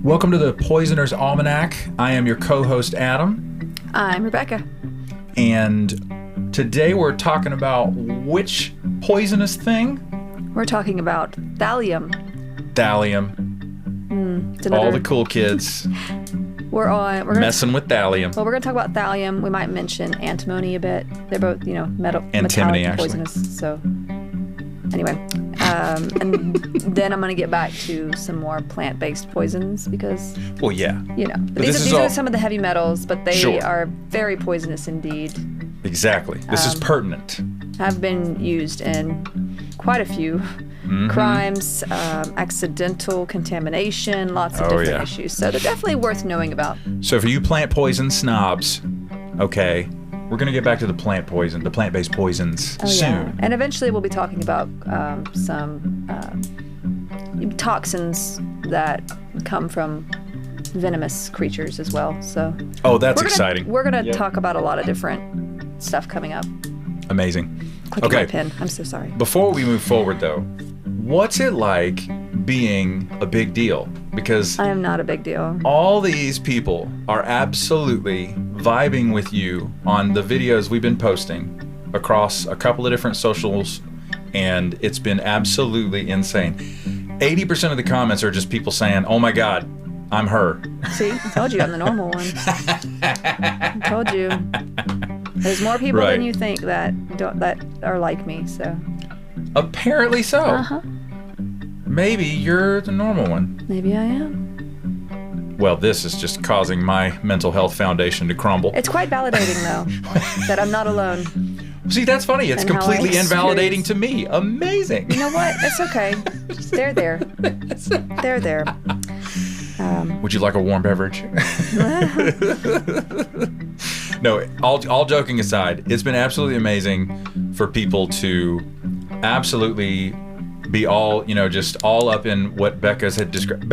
Welcome to the Poisoner's Almanac. I am your co-host, Adam. I'm Rebecca. And today we're talking about which poisonous thing? We're talking about thallium. Thallium. All the cool kids We're messing with thallium. Well, we're going to talk about thallium. We might mention antimony a bit. They're both, Antimony, metallic poisonous. So anyway, and then I'm going to get back to some more plant-based poisons because, Well, yeah. these are some of the heavy metals, but they Sure. are very poisonous indeed. Exactly. This is pertinent. Have been used in quite a few crimes, accidental contamination, lots of different issues. So they're definitely worth knowing about. So for you plant poison snobs, okay, we're going to get back to the plant-based poisons soon. Yeah. And eventually we'll be talking about some toxins that come from venomous creatures as well. So that's exciting. We're going to talk about a lot of different stuff coming up. Amazing. Clicking my pen. I'm so sorry. Before we move forward, though, what's it like being a big deal? Because I am not a big deal. all these people are absolutely vibing with you on the videos we've been posting across a couple of different socials, and it's been absolutely insane. 80% of the comments are just people saying, "Oh my God, I'm her." See, I told you I'm the normal one. I told you. There's more people than you think that are like me. So apparently so. Uh-huh. Maybe you're the normal one. Maybe I am. Well, this is just causing my mental health foundation to crumble. It's quite validating, though, that I'm not alone. See, that's funny. It's And how I completely invalidating experience- to me. Amazing. You know what? It's okay. They're there. They're there. Would you like a warm beverage? No, all joking aside, it's been absolutely amazing for people to absolutely be all, just all up in what Becca's had described.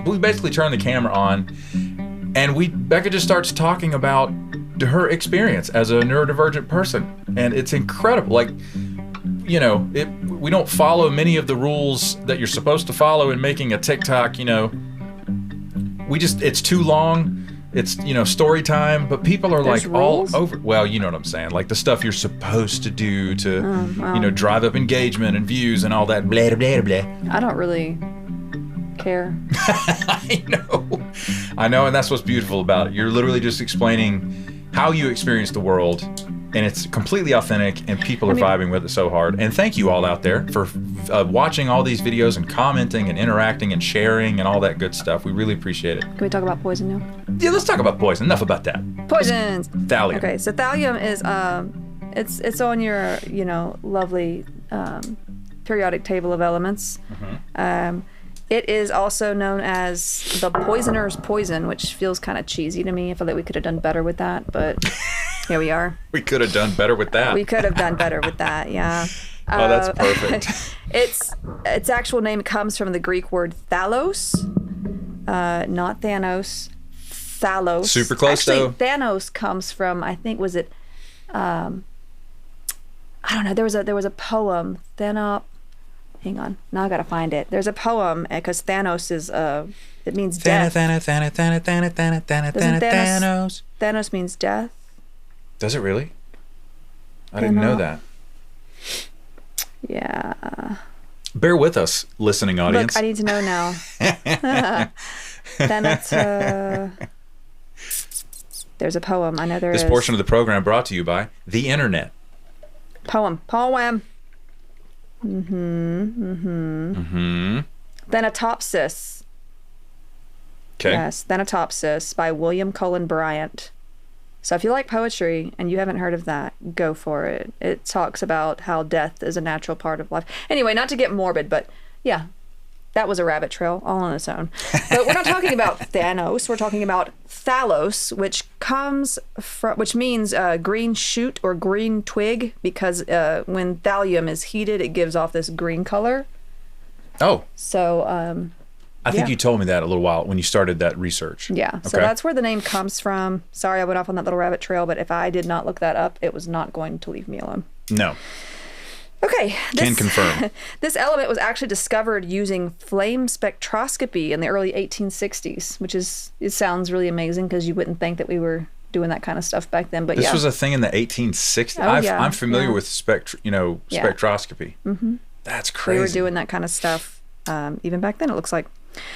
We basically turned the camera on, and Becca just starts talking about her experience as a neurodivergent person, and it's incredible. Like, we don't follow many of the rules that you're supposed to follow in making a TikTok. It's too long. It's, story time, but people are There's like rules? all over. Well, you know what I'm saying? Like the stuff you're supposed to do to, drive up engagement and views and all that. Blah, blah, blah. I don't really care. I know. And that's what's beautiful about it. You're literally just explaining how you experience the world, and it's completely authentic, and people are vibing with it so hard. And thank you all out there for watching all these videos and commenting and interacting and sharing and all that good stuff. We really appreciate it. Can we talk about poison now? Yeah, let's talk about poison. Enough about that. Poisons. Thallium. Okay, so thallium is it's on your lovely periodic table of elements. It is also known as the poisoner's poison, which feels kind of cheesy to me. I feel like we could have done better with that, but here we are. We could have done better with that. We could have done better with that, yeah. Oh, that's perfect. Its actual name comes from the Greek word thalos, not Thanos. Thalos. Super close, though. Thanos comes from, I think, was it? I don't know. There was a poem. Hang on. Now I gotta find it. There's a poem because Thanos is it means death. Thanos. Thanos means death. Does it really? I didn't know that. Yeah. Bear with us, listening audience. Look, I need to know now. Thanos. There's a poem. I know there is. This portion of the program brought to you by the internet. Poem. Thanatopsis. Okay. Yes, Thanatopsis by William Cullen Bryant. So if you like poetry and you haven't heard of that, go for it. It talks about how death is a natural part of life. Anyway, not to get morbid, but yeah, that was a rabbit trail all on its own. But we're not talking about Thanos. We're talking about Thallos, which means green shoot or green twig, because when thallium is heated, it gives off this green color. Oh. So I think you told me that a little while when you started that research. Yeah, Okay. so that's where the name comes from. Sorry I went off on that little rabbit trail, but if I did not look that up, it was not going to leave me alone. No. Okay. Can confirm. This element was actually discovered using flame spectroscopy in the early 1860s, which it sounds really amazing because you wouldn't think that we were doing that kind of stuff back then. But This was a thing in the 1860s. Oh, yeah, I'm familiar yeah. with spectroscopy. Mm-hmm. That's crazy. We were doing that kind of stuff even back then, it looks like.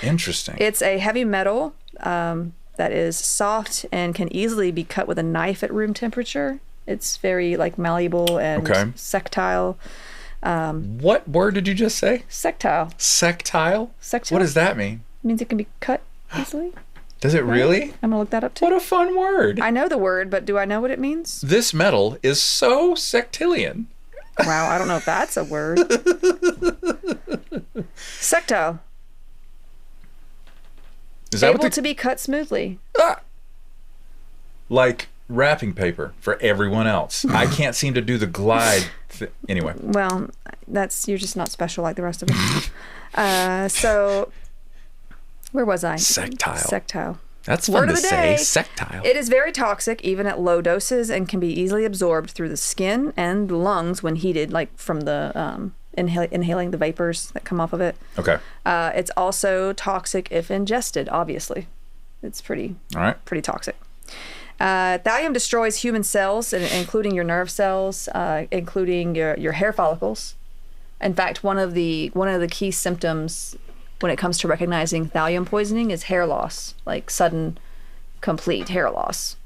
Interesting. It's a heavy metal that is soft and can easily be cut with a knife at room temperature. It's very like malleable and sectile. What word did you just say? Sectile. Sectile? Sectile. What does that mean? It means it can be cut easily. Does it really? I'm going to look that up too. What a fun word. I know the word, but do I know what it means? This metal is so sectilian. Wow, I don't know if that's a word. Sectile. Is that able to be cut smoothly. Like wrapping paper for everyone else. I can't seem to do the glide. Anyway. Well, you're just not special like the rest of us. So, where was I? Sectile. Sectile. That's Word fun of to the say. day. Sectile. It is very toxic, even at low doses, and can be easily absorbed through the skin and lungs when heated, like from the inhaling the vapors that come off of it. Okay. It's also toxic if ingested, obviously. It's pretty toxic. Thallium destroys human cells, including your nerve cells, including your hair follicles. In fact, one of the key symptoms when it comes to recognizing thallium poisoning is hair loss, like sudden, complete hair loss.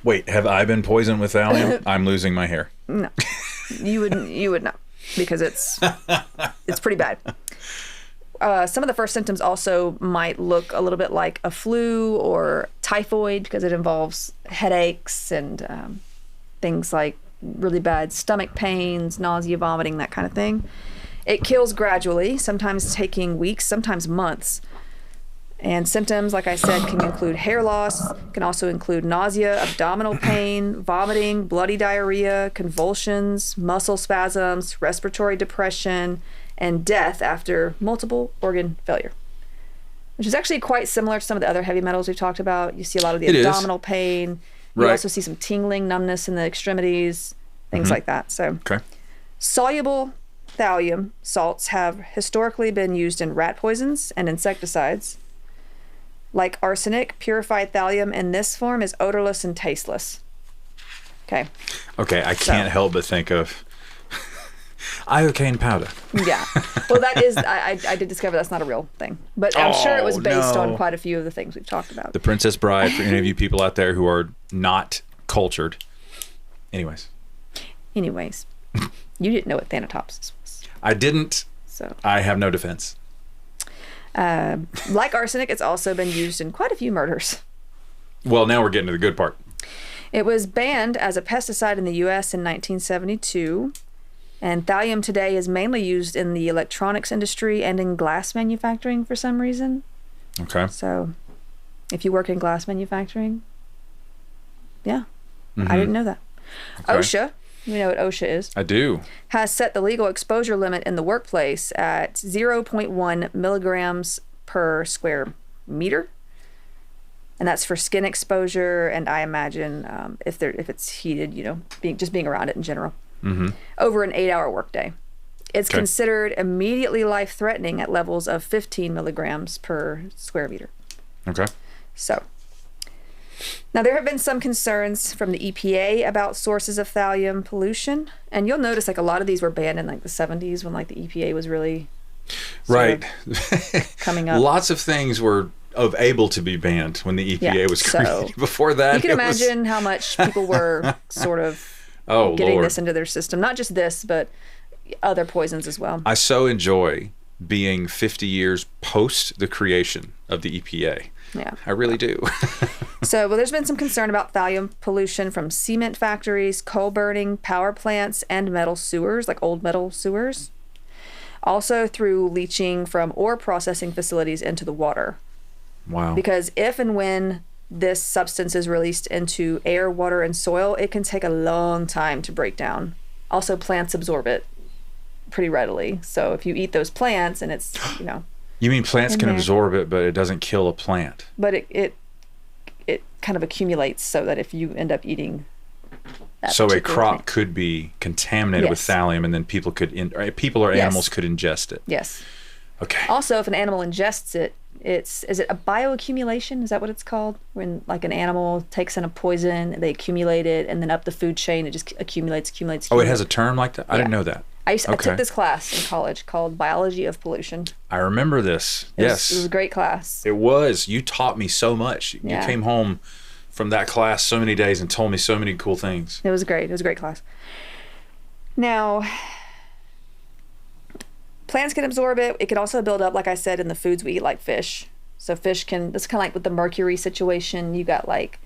Wait, have I been poisoned with thallium? I'm losing my hair. No, you would know because it's pretty bad. Some of the first symptoms also might look a little bit like a flu or typhoid because it involves headaches and things like really bad stomach pains, nausea, vomiting, that kind of thing. It kills gradually, sometimes taking weeks, sometimes months. And symptoms, like I said, can include hair loss, can also include nausea, abdominal pain, vomiting, bloody diarrhea, convulsions, muscle spasms, respiratory depression, and death after multiple organ failure, which is actually quite similar to some of the other heavy metals we've talked about. You see a lot of the abdominal pain. You also see some tingling, numbness in the extremities, things like that. So, soluble thallium salts have historically been used in rat poisons and insecticides. Like arsenic, purified thallium in this form is odorless and tasteless. Okay, I can't help but think of iocane powder. Yeah. Well, that is, I did discover that's not a real thing. But I'm sure it was based on quite a few of the things we've talked about. The Princess Bride, for any of you people out there who are not cultured. Anyways. You didn't know what Thanatopsis was. I didn't. So I have no defense. Like arsenic, it's also been used in quite a few murders. Well, now we're getting to the good part. It was banned as a pesticide in the U.S. in 1972. And thallium today is mainly used in the electronics industry and in glass manufacturing for some reason. Okay. So if you work in glass manufacturing, I didn't know that. Okay. OSHA, you know what OSHA is? I do. Has set the legal exposure limit in the workplace at 0.1 milligrams per square meter. And that's for skin exposure, and I imagine if it's heated, being around it in general. Over an 8-hour workday. It's considered immediately life-threatening at levels of 15 milligrams per square meter. Okay. So, now there have been some concerns from the EPA about sources of thallium pollution, and you'll notice like a lot of these were banned in like the 70s when like the EPA was really coming up. Lots of things were able to be banned when the EPA was created. Before that, you can imagine how much people were sort of getting this into their system. Not just this, but other poisons as well. I so enjoy being 50 years post the creation of the EPA. Yeah. I really do. So, there's been some concern about thallium pollution from cement factories, coal burning, power plants, and metal sewers, like old metal sewers. Also through leaching from ore processing facilities into the water. Wow. Because if and when this substance is released into air, water, and soil, it can take a long time to break down. Also, plants absorb it pretty readily. So if you eat those plants and it's, You mean plants can absorb it, but it doesn't kill a plant? But it kind of accumulates so that if you end up eating that So a particular crop thing. could be contaminated with Yes. thallium, and then people or Yes. animals could ingest it. Yes. Okay. Also, if an animal ingests it, is it a bioaccumulation? Is that what it's called? When like an animal takes in a poison, they accumulate it, and then up the food chain, it just accumulates. Oh, it has a term like that? I didn't know that. I Okay. took this class in college called Biology of Pollution. I remember this. It was a great class. It was. You taught me so much. Yeah. You came home from that class so many days and told me so many cool things. It was great. It was a great class. Now, plants can absorb it. It can also build up, like I said, in the foods we eat, like fish. So fish can, that's kind of like with the mercury situation. You got like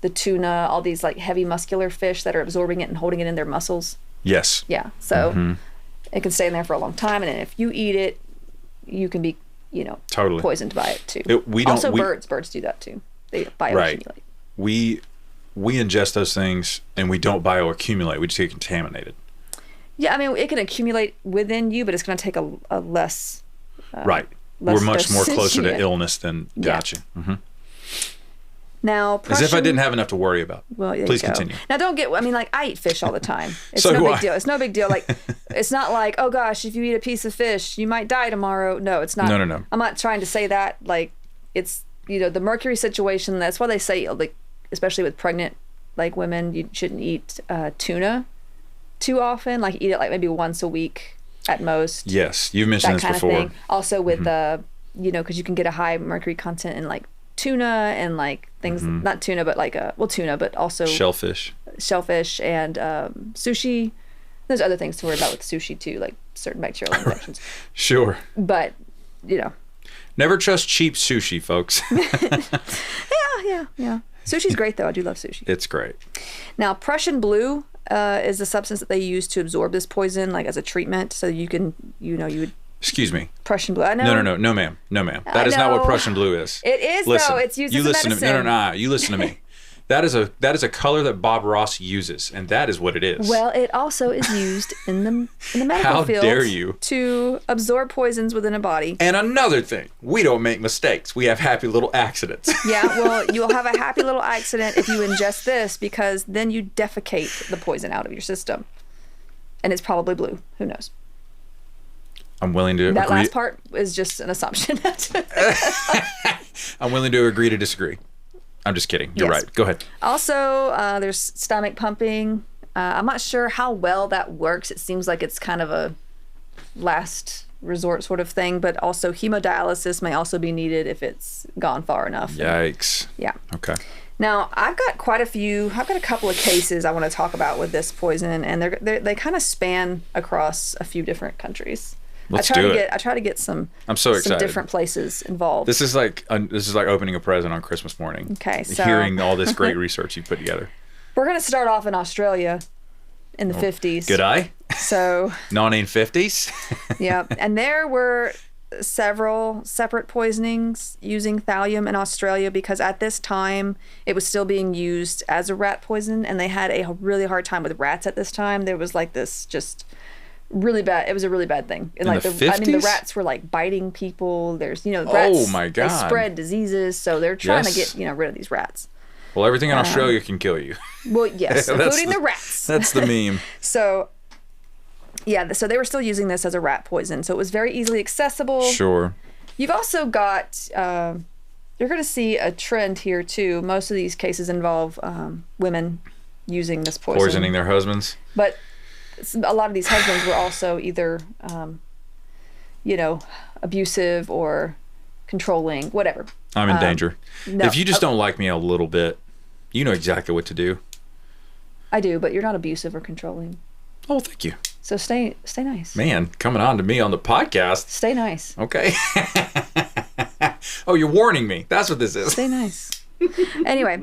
the tuna, all these like heavy muscular fish that are absorbing it and holding it in their muscles. Yes. Yeah. So it can stay in there for a long time. And then if you eat it, you can be, Totally. poisoned by it too. Birds do that too. They bioaccumulate. Right. We ingest those things and we don't bioaccumulate. We just get contaminated. Yeah, I mean, it can accumulate within you, but it's going to take a less. Right. less We're much more dosage, closer to yeah. illness than. Gotcha. Mm-hmm. Now, As if I Prussian- didn't have enough to worry about. Well, there Please you go. continue. Now, don't get. I mean, like I eat fish all the time. It's So no do big I. deal. It's no big deal. Like, it's not like, oh gosh, if you eat a piece of fish, you might die tomorrow. No, it's not. No. I'm not trying to say that. Like, it's the mercury situation. That's why they say, like, especially with pregnant like women, you shouldn't eat tuna too often. Like, eat it like maybe once a week at most. Yes, you've mentioned That this kind before. of thing. Also with because you can get a high mercury content in like tuna and like things, not tuna, but like tuna, but also Shellfish. and sushi. There's other things to worry about with sushi too, like certain bacterial infections. Sure. But Never trust cheap sushi, folks. yeah. Sushi's great though. I do love sushi. It's great. Now, Prussian blue is the substance that they use to absorb this poison, like as a treatment. So you can, you would Excuse me. Prussian blue. I know. No, ma'am. That is not what know. Prussian blue is. It is Listen, though. It's used you as a listen medicine. to me. No. You listen to me. That is a color that Bob Ross uses, and that is what it is. Well, it also is used in the medical How field dare you. to absorb poisons within a body. And another thing, we don't make mistakes. We have happy little accidents. Yeah, well, you will have a happy little accident if you ingest this, because then you defecate the poison out of your system. And it's probably blue. Who knows? I'm willing to That agree. last part is just an assumption. I'm willing to agree to disagree. I'm just kidding. You're Yes. right. Go ahead. Also, there's stomach pumping. I'm not sure how well that works. It seems like it's kind of a last resort sort of thing, but also hemodialysis may also be needed if it's gone far enough. Yikes. Yeah. Okay. Now, I've got a couple of cases I want to talk about with this poison, and they kind of span across a few different countries. Let's do it. I try to get some I'm so some excited. different places involved. This is like opening a present on Christmas morning. Okay, so Hearing all this great research you put together. we're going to start off in Australia in the 50s. Good eye. So, 1950s. yeah, and there were several separate poisonings using thallium in Australia, because at this time it was still being used as a rat poison, and they had a really hard time with rats at this time. There was like this just really bad. It was a really bad thing. And In like the the 50s? rats were like biting people. There's rats. my They God. spread diseases, so they're trying Yes. to get rid of these rats. Well, everything in Australia can kill you. Well, yes, That's including the- the rats. That's the meme. So, yeah, so they were still using this as a rat poison. So it was very easily accessible. Sure. You've also got, you're going to see a trend here too. Most of these cases involve women using this poison. Poisoning their husbands. But a lot of these husbands were also either, abusive or controlling, whatever. I'm in danger. no. If you just don't like me a little bit, you know exactly what to do. I do, but you're not abusive or controlling. Oh, thank you. So stay nice. Man, coming on to me on the podcast. Stay nice. Okay. Oh, you're warning me. That's what this is. Stay nice. Anyway,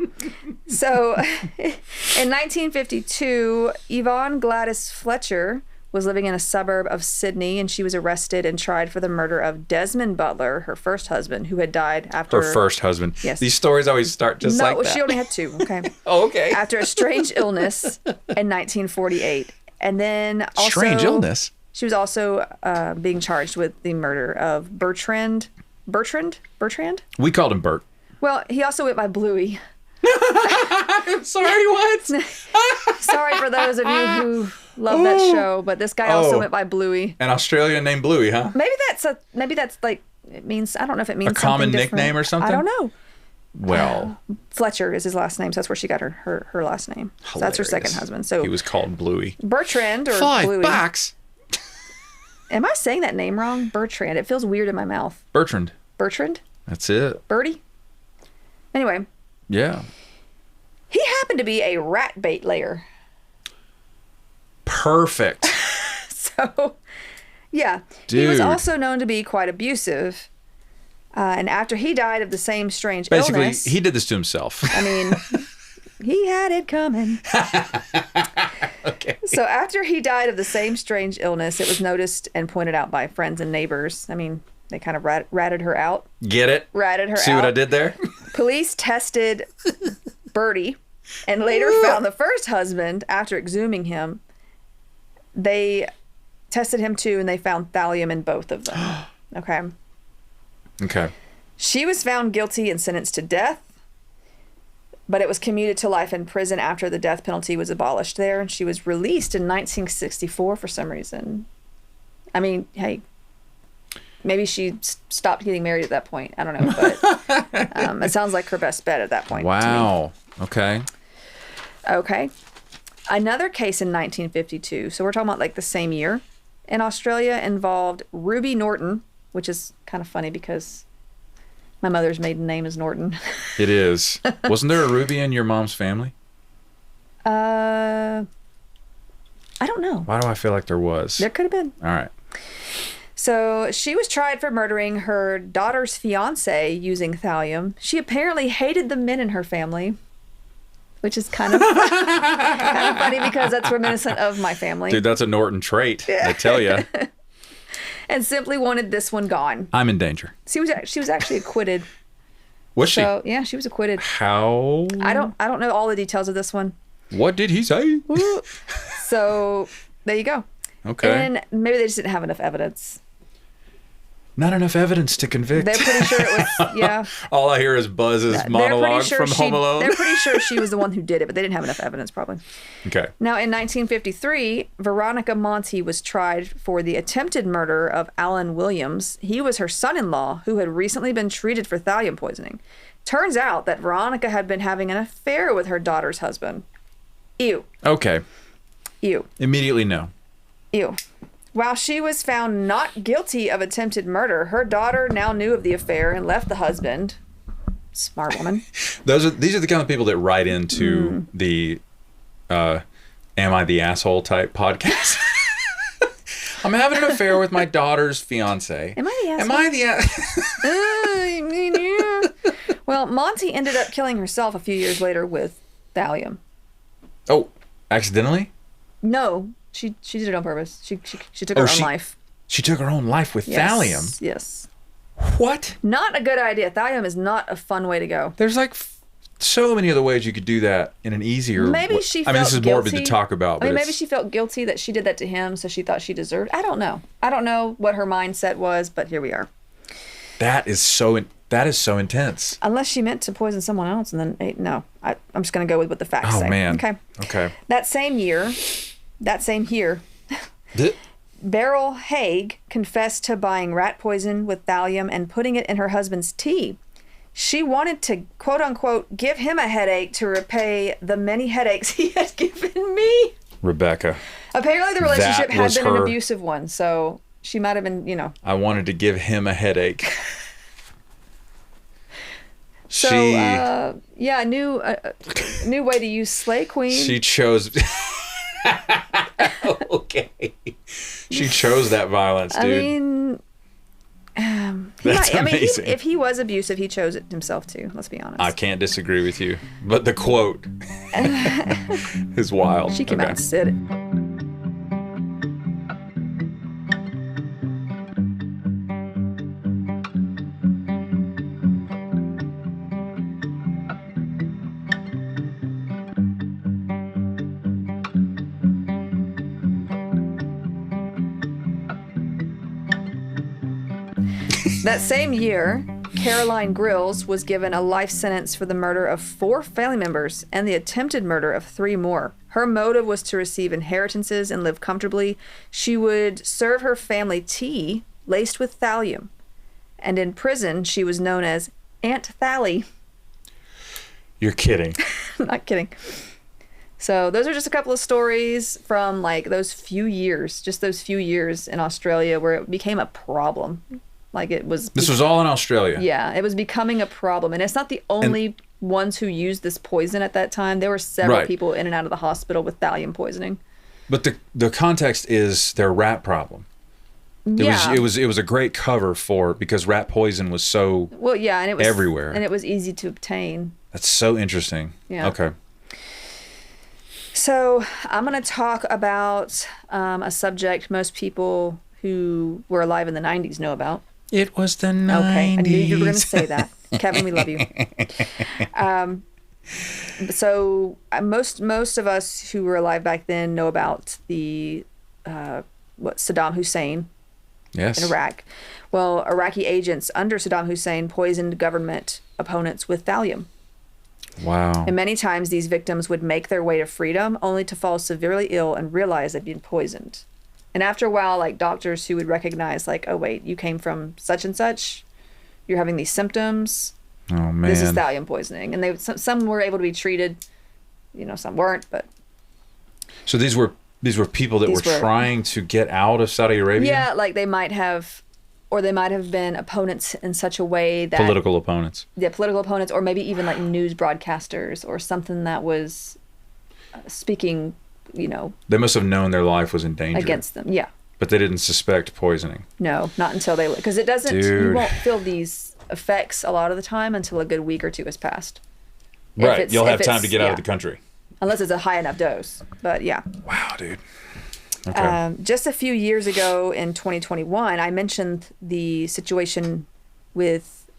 so in 1952, Yvonne Gladys Fletcher was living in a suburb of Sydney, and she was arrested and tried for the murder of Desmond Butler, her first husband, who had died after Her first husband. Yes. These stories always start just like that. she only had two. Okay. Oh, okay. After a strange illness in 1948, and then also Strange illness. She was also being charged with the murder of Bertrand. We called him Bert. Well, he also went by Bluey. Sorry, what? Sorry for those of you who love that show, but this guy also went by Bluey. An Australian named Bluey, huh? Maybe that's like, it means, I don't know if it means A common something different. nickname or something? I don't know. Well, Fletcher is his last name, so that's where she got her last name. So that's her second hilarious. husband. So He was called Bluey. Bertrand or Bluey. $5. Am I saying that name wrong? Bertrand. It feels weird in my mouth. Bertrand. Bertrand? That's it. Birdie? Anyway, Yeah. he happened to be a rat bait layer. Perfect. So, yeah. Dude. He was also known to be quite abusive. And after he died of the same strange Basically, illness... he did this to himself. I mean, he had it coming. Okay. So after he died of the same strange illness, it was noticed and pointed out by friends and neighbors. I mean, they kind of ratted her out. Get it? Ratted her out. See what I did there? Police tested Bertie and later found the first husband after exhuming him. They tested him too, and they found thallium in both of them. Okay. Okay. She was found guilty and sentenced to death, but it was commuted to life in prison after the death penalty was abolished there, and she was released in 1964 for some reason. I mean, hey, maybe she stopped getting married at that point. I don't know, but it sounds like her best bet at that point. Wow. Okay. Okay. Another case in 1952, so we're talking about like the same year, in Australia involved Ruby Norton, which is kind of funny because my mother's maiden name is Norton. It is. Wasn't there a Ruby in your mom's family? I don't know. Why do I feel like there was? There could have been. All right. So she was tried for murdering her daughter's fiance using thallium. She apparently hated the men in her family, which is kind of funny because that's reminiscent of my family. Dude, that's a Norton trait. I tell you. And simply wanted this one gone. I'm in danger. She was actually acquitted. Was she? So yeah, she was acquitted. How? I don't know all the details of this one. What did he say? So there you go. Okay. And maybe they just didn't have enough evidence. Not enough evidence to convict. They're pretty sure it was, yeah. All I hear is Buzz's monologue from Home Alone. They're pretty sure she was the one who did it, but they didn't have enough evidence, probably. Okay. Now, in 1953, Veronica Monty was tried for the attempted murder of Alan Williams. He was her son-in-law who had recently been treated for thallium poisoning. Turns out that Veronica had been having an affair with her daughter's husband. Ew. Okay. Ew. Immediately no. Ew. While she was found not guilty of attempted murder, her daughter now knew of the affair and left the husband. Smart woman. These are the kind of people that write into the Am I the Asshole type podcast. I'm having an affair with my daughter's fiance. Am I the asshole? Am I the Well, Monty ended up killing herself a few years later with thallium. Oh, accidentally? No, she did it on purpose. She took her own life. She took her own life with thallium? Yes. What? Not a good idea. Thallium is not a fun way to go. There's like so many other ways you could do that in an easier Maybe she felt I mean, this is guilty. morbid to talk about, but I mean, maybe she felt guilty that she did that to him, so she thought she deserved. I don't know. I don't know what her mindset was, but here we are. that is so intense. Unless she meant to poison someone else, and then no, I'm just going to go with what the facts say. Oh man. Okay. That same year, Beryl Haig confessed to buying rat poison with thallium and putting it in her husband's tea. She wanted to, quote unquote, give him a headache to repay the many headaches he had given me. Rebecca. Apparently the relationship had been an her abusive one, so she might have been, I wanted to give him a headache. So, new way to use Slay Queen. She chose... Okay. She chose that violence, dude. I mean... That's amazing. If he was abusive, he chose it himself too. Let's be honest. I can't disagree with you, but the quote is wild. She came out and said it. That same year, Caroline Grills was given a life sentence for the murder of 4 family members and the attempted murder of 3 more. Her motive was to receive inheritances and live comfortably. She would serve her family tea laced with thallium. And in prison, she was known as Aunt Thally. You're kidding. Not kidding. So those are just a couple of stories from like those few years in Australia where it became a problem. Like it was. This was all in Australia. Yeah, it was becoming a problem. And it's not the only ones who used this poison at that time. There were several people in and out of the hospital with thallium poisoning. But the context is their rat problem. It was a great cover for because rat poison was so and it was everywhere. And it was easy to obtain. That's so interesting. Yeah. Okay. So I'm going to talk about a subject most people who were alive in the 90s know about. It was the 90s. Okay, I knew you were going to say that. Kevin, we love you. So most of us who were alive back then know about the Saddam Hussein in Iraq. Well, Iraqi agents under Saddam Hussein poisoned government opponents with thallium. Wow. And many times these victims would make their way to freedom only to fall severely ill and realize they'd been poisoned. And after a while, like doctors who would recognize like, oh, wait, you came from such and such. You're having these symptoms. Oh, man. This is thallium poisoning. And some were able to be treated. Some weren't, but. So these were people that were trying to get out of Saudi Arabia? Yeah, like they might have been opponents in such a way that... Political opponents. Yeah, political opponents, or maybe even like news broadcasters or something that was speaking, They must have known their life was in danger. Against them, yeah. But they didn't suspect poisoning. No, not until they... Because it doesn't... Dude. You won't feel these effects a lot of the time until a good week or two has passed. Right, you'll have time to get out of the country. Unless it's a high enough dose, but yeah. Wow, dude. Okay. Just a few years ago in 2021, I mentioned the situation with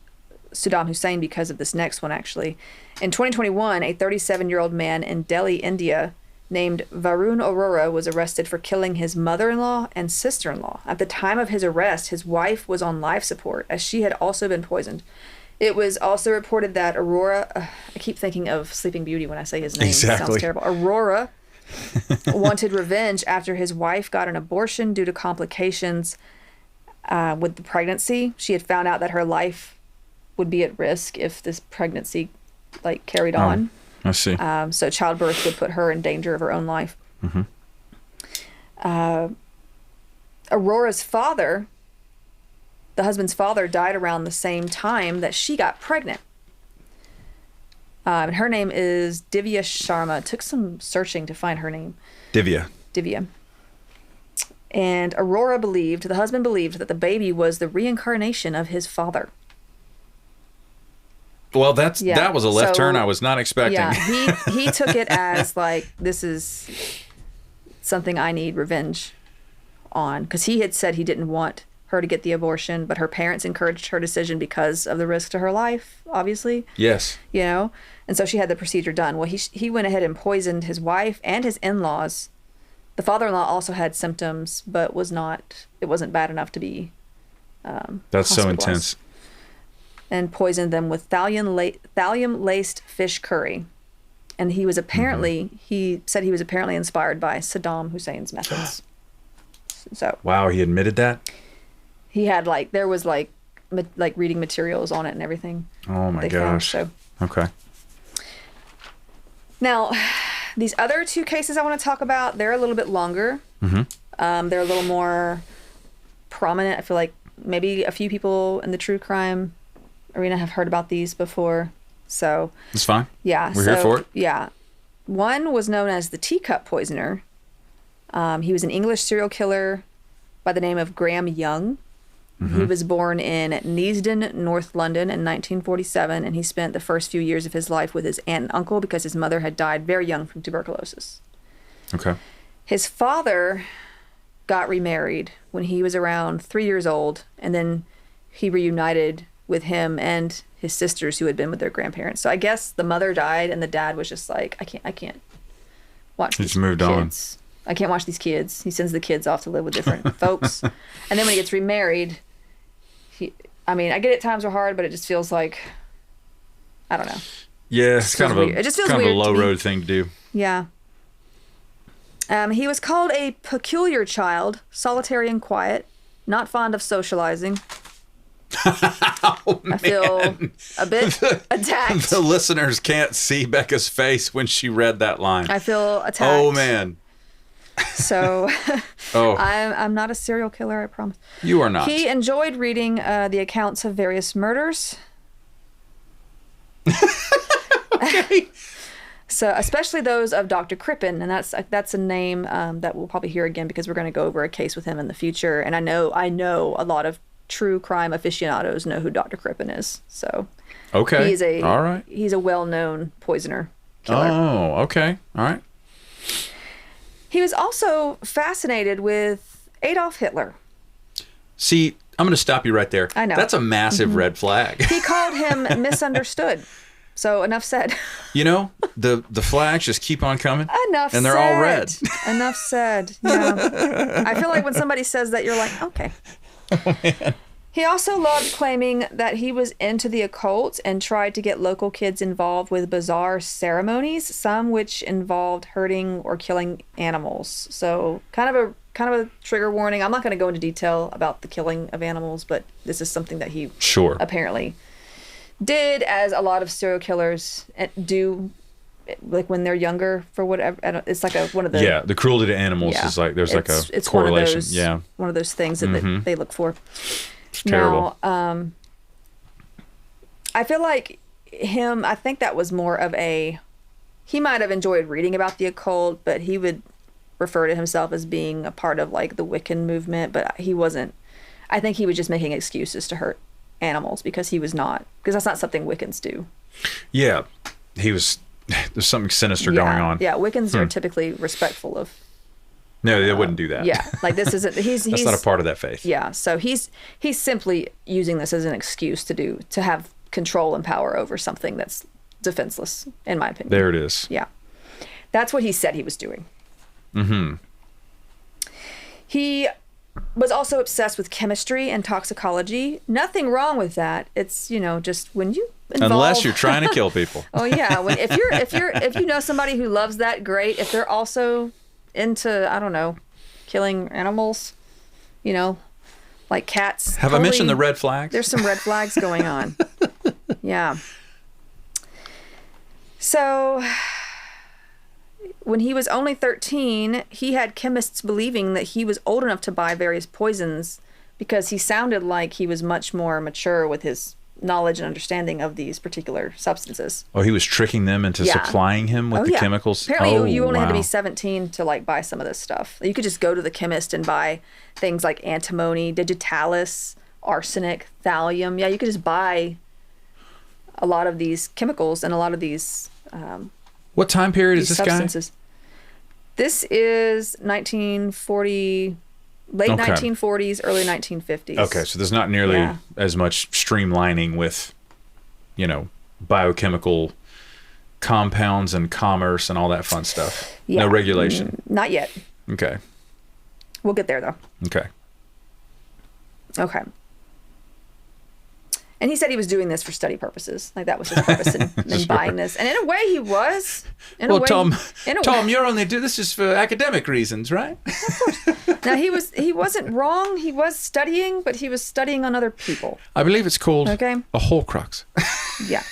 Saddam Hussein because of this next one, actually. In 2021, a 37-year-old man in Delhi, India, named Varun Arora was arrested for killing his mother-in-law and sister-in-law. At the time of his arrest, his wife was on life support, as she had also been poisoned. It was also reported that Aurora, I keep thinking of Sleeping Beauty when I say his name. Exactly. It sounds terrible. Aurora wanted revenge after his wife got an abortion due to complications with the pregnancy. She had found out that her life would be at risk if this pregnancy carried on. I see. So childbirth would put her in danger of her own life. Mm-hmm. Aurora's father, the husband's father, died around the same time that she got pregnant. And her name is Divya Sharma. It took some searching to find her name. Divya. And the husband believed that the baby was the reincarnation of his father. Well, that was a left turn I was not expecting. Yeah, he took it as this is something I need revenge on, because he had said he didn't want her to get the abortion, but her parents encouraged her decision because of the risk to her life, obviously. Yes. And so she had the procedure done. Well, he went ahead and poisoned his wife and his in-laws. The father-in-law also had symptoms, but it wasn't bad enough to be That's so intense. And poisoned them with thallium-laced fish curry. And he said he was apparently inspired by Saddam Hussein's methods. So. Wow, he admitted that? He had there was reading materials on it and everything. Oh my gosh. Okay. Now, these other 2 cases I want to talk about, they're a little bit longer. Mm-hmm. They're a little more prominent. I feel like maybe a few people in the true crime arena have heard about these before. So it's fine. Yeah. We're here for it. Yeah. One was known as the teacup poisoner. He was an English serial killer by the name of Graham Young. Mm-hmm. He was born in Neasden, North London in 1947, and he spent the first few years of his life with his aunt and uncle because his mother had died very young from tuberculosis. Okay. His father got remarried when he was around 3 years old, and then he reunited with him and his sisters who had been with their grandparents. So I guess the mother died, and the dad was just like, I can't watch these kids. I can't watch these kids. He sends the kids off to live with different folks. And then when he gets remarried, I mean, I get it, times are hard, but it just feels like, I don't know. Yeah, it's kind of weird. It just feels kind of a weird to low me. road thing to do. Yeah. He was called a peculiar child, solitary and quiet, not fond of socializing. Oh, I feel a bit attacked. The listeners can't see Becca's face when she read that line. I feel attacked. Oh, man. So Oh, I'm not a serial killer, I promise. you are not. He enjoyed reading the accounts of various murders. Okay. So especially those of Dr. Crippen, and that's a name that we'll probably hear again because we're going to go over a case with him in the future. And I know a lot of true crime aficionados know who Dr. Crippen is. So Okay. All right. He's a well-known poisoner killer. Oh, okay. All right. He was also fascinated with Adolf Hitler. See, I'm going to stop you right there. I know. That's a massive red flag. He called him misunderstood. So enough said. You know, the flags just keep on coming. Enough said. And they're all red. Enough said. Yeah. I feel like when somebody says that, you're like, okay. Oh, man. He also loved claiming that he was into the occult and tried to get local kids involved with bizarre ceremonies, some which involved hurting or killing animals. So kind of a trigger warning. I'm not going to go into detail about the killing of animals, but this is something that he Sure. apparently did, as a lot of serial killers do, like when they're younger, for whatever. It's like one of the The cruelty to animals is like, there's like a correlation. One of those things that they look for. It's terrible. Now, I feel like I think that was more of he might have enjoyed reading about the occult, but he would refer to himself as being a part of like the Wiccan movement, but he wasn't. I think he was just making excuses to hurt animals because that's not something Wiccans do. Yeah. There's something sinister going on. Yeah, Wiccans are typically respectful of. No, they wouldn't do that. Yeah, like this isn't. He's not a part of that faith. Yeah, so he's simply using this as an excuse to have control and power over something that's defenseless, in my opinion. There it is. Yeah, that's what he said he was doing. Mm-hmm. He was also obsessed with chemistry and toxicology. Nothing wrong with that. It's just when you involve... Unless you're trying to kill people. Oh yeah, if you know somebody who loves that, great. If they're also into, I don't know, killing animals, like cats. Have I mentioned the red flags? There's some red flags going on. Yeah. So when he was only 13, he had chemists believing that he was old enough to buy various poisons because he sounded like he was much more mature with his knowledge and understanding of these particular substances. Oh, he was tricking them into supplying him with the chemicals? Apparently, you only had to be 17 to like buy some of this stuff. You could just go to the chemist and buy things like antimony, digitalis, arsenic, thallium. Yeah, you could just buy a lot of these chemicals and a lot of these what time period is this substances. This is 1940, late 1940s, early 1950s. Okay, so there's not nearly as much streamlining with, biochemical compounds and commerce and all that fun stuff. Yeah. No regulation. Not yet. Okay. We'll get there, though. Okay. Okay. And he said he was doing this for study purposes. Like that was his purpose in buying this. And in a way, he was. Tom, you're only doing this is for academic reasons, right? Of course. Now he wasn't wrong. He was studying, but he was studying on other people. I believe it's called a Horcrux. Yeah.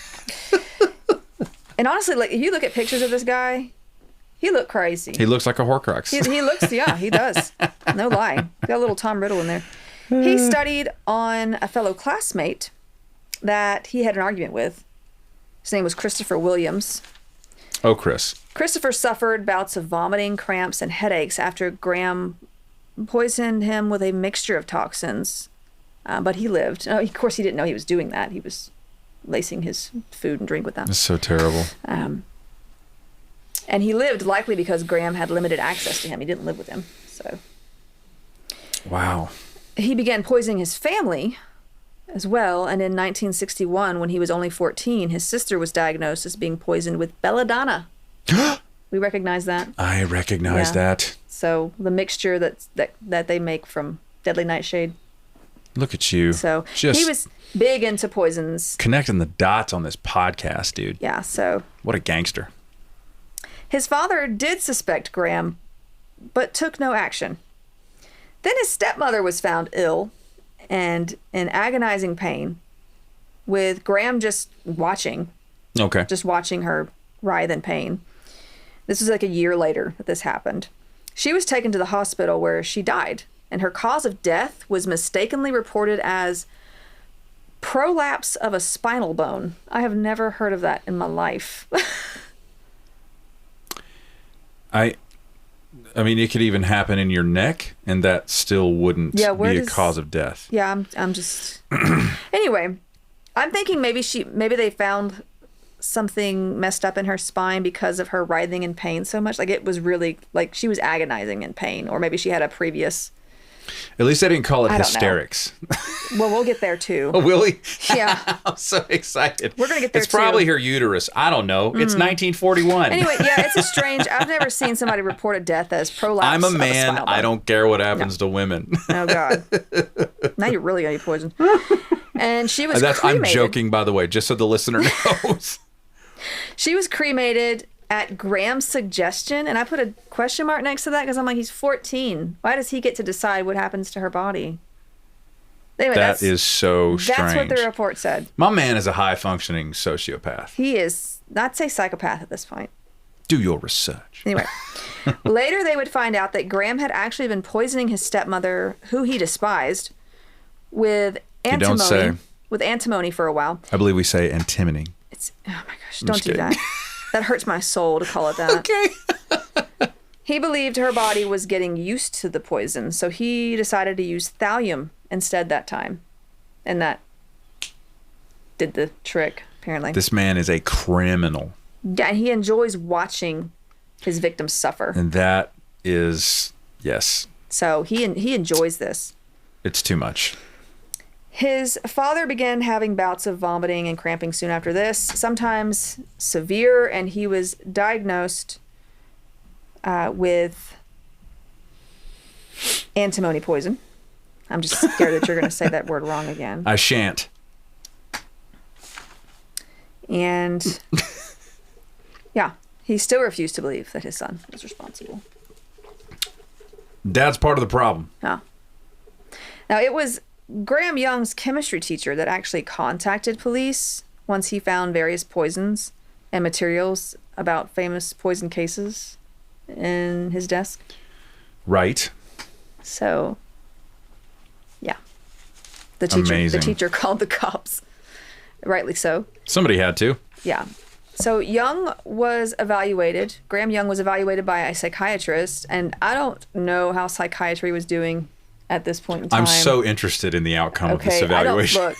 And honestly, like if you look at pictures of this guy, he looked crazy. He looks like a Horcrux. He looks, he does. No lie. Got a little Tom Riddle in there. He studied on a fellow classmate that he had an argument with. His name was Christopher Williams. Oh, Chris. Christopher suffered bouts of vomiting, cramps, and headaches after Graham poisoned him with a mixture of toxins. But he lived. Of course, he didn't know he was doing that. He was lacing his food and drink with them. That's so terrible. And he lived likely because Graham had limited access to him. He didn't live with him. So. Wow. He began poisoning his family as well, and in 1961, when he was only 14, his sister was diagnosed as being poisoned with belladonna. We recognize that. I recognize that. So the mixture that they make from deadly nightshade. Look at you. So Just he was big into poisons. connecting the dots on this podcast, dude. Yeah, so What a gangster. his father did suspect Graham, but took no action. Then his stepmother was found ill and in agonizing pain, with Graham just watching her writhe in pain. This was like a year later that this happened. She was taken to the hospital where she died, and her cause of death was mistakenly reported as prolapse of a spinal bone. I have never heard of that in my life. I mean, it could even happen in your neck, and that still wouldn't be a cause of death. Yeah, I'm just... Anyway, I'm thinking maybe they found something messed up in her spine because of her writhing in pain so much. Like, it was really, like, she was agonizing in pain, or maybe she had a previous... At least they didn't call it hysterics. Well, we'll get there too. Oh, will we? Yeah. I'm so excited. We're going to get there too. It's probably her uterus. I don't know. It's 1941. Anyway, yeah, it's a strange... I've never seen somebody report a death as prolapse I'm a of man. spinal bone. I don't care what happens to women. Oh, God. Now you're really going to be poisoned. And she was cremated. I'm joking, by the way, just so the listener knows. She was cremated at Graham's suggestion, and I put a question mark next to that because I'm like, he's 14. Why does he get to decide what happens to her body? Anyway, that is so strange. That's what the report said. My man is a high-functioning sociopath. He is, I'd say psychopath at this point. Do your research. Anyway, later they would find out that Graham had actually been poisoning his stepmother, who he despised, with antimony. You don't say. With antimony for a while. I believe we say antimony. It's, oh my gosh, don't do that. That hurts my soul to call it that. Okay. He believed her body was getting used to the poison, so he decided to use thallium instead that time. And that did the trick, apparently. This man is a criminal. Yeah, and he enjoys watching his victims suffer. And that is, yes. So he enjoys this. It's too much. His father began having bouts of vomiting and cramping soon after this, sometimes severe, and he was diagnosed with antimony poison. I'm just scared that you're going to say that word wrong again. I shan't. And yeah, he still refused to believe that his son was responsible. That's part of the problem. Yeah. Now, it was Graham Young's chemistry teacher that actually contacted police once he found various poisons and materials about famous poison cases in his desk. Right. So, yeah. Amazing. The teacher called the cops. Rightly so. Somebody had to. Yeah. So Graham Young was evaluated by a psychiatrist, and I don't know how psychiatry was doing at this point in time. I'm so interested in the outcome of this evaluation.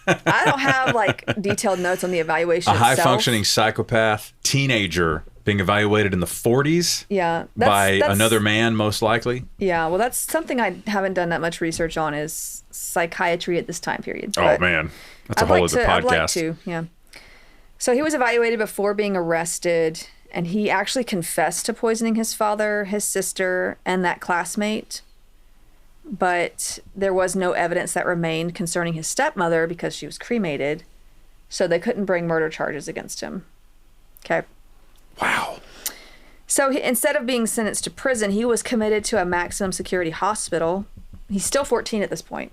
I don't have like detailed notes on the evaluation itself. A high-functioning psychopath teenager being evaluated in the 40s. Yeah, by another man, most likely. Yeah, well, that's something I haven't done that much research on, is psychiatry at this time period. Oh man, that's a whole other podcast. I'd like to, yeah. So he was evaluated before being arrested, and he actually confessed to poisoning his father, his sister, and that classmate. But there was no evidence that remained concerning his stepmother because she was cremated, so they couldn't bring murder charges against him. Okay. Wow. So instead of being sentenced to prison, he was committed to a maximum security hospital. He's still 14 at this point.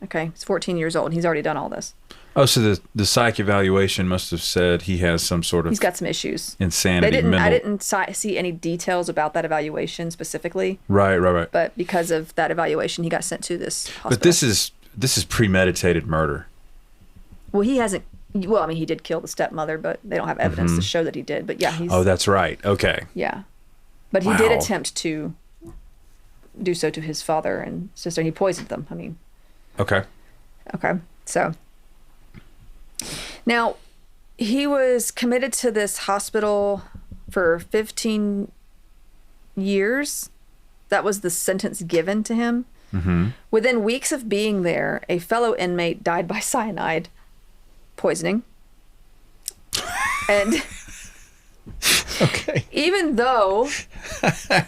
Okay, he's 14 years old. He's already done all this. Oh, so the psych evaluation must have said he has some sort of... He's got some issues. Insanity. I didn't see any details about that evaluation specifically. Right. But because of that evaluation, he got sent to this hospital. But this is premeditated murder. Well, he hasn't... Well, I mean, he did kill the stepmother, but they don't have evidence to show that he did. But yeah, he's... Oh, that's right. Okay. Yeah. But he did attempt to do so to his father and sister, and he poisoned them. I mean... Okay. So... Now, he was committed to this hospital for 15 years. That was the sentence given to him. Mm-hmm. Within weeks of being there, a fellow inmate died by cyanide poisoning. And Okay. Even though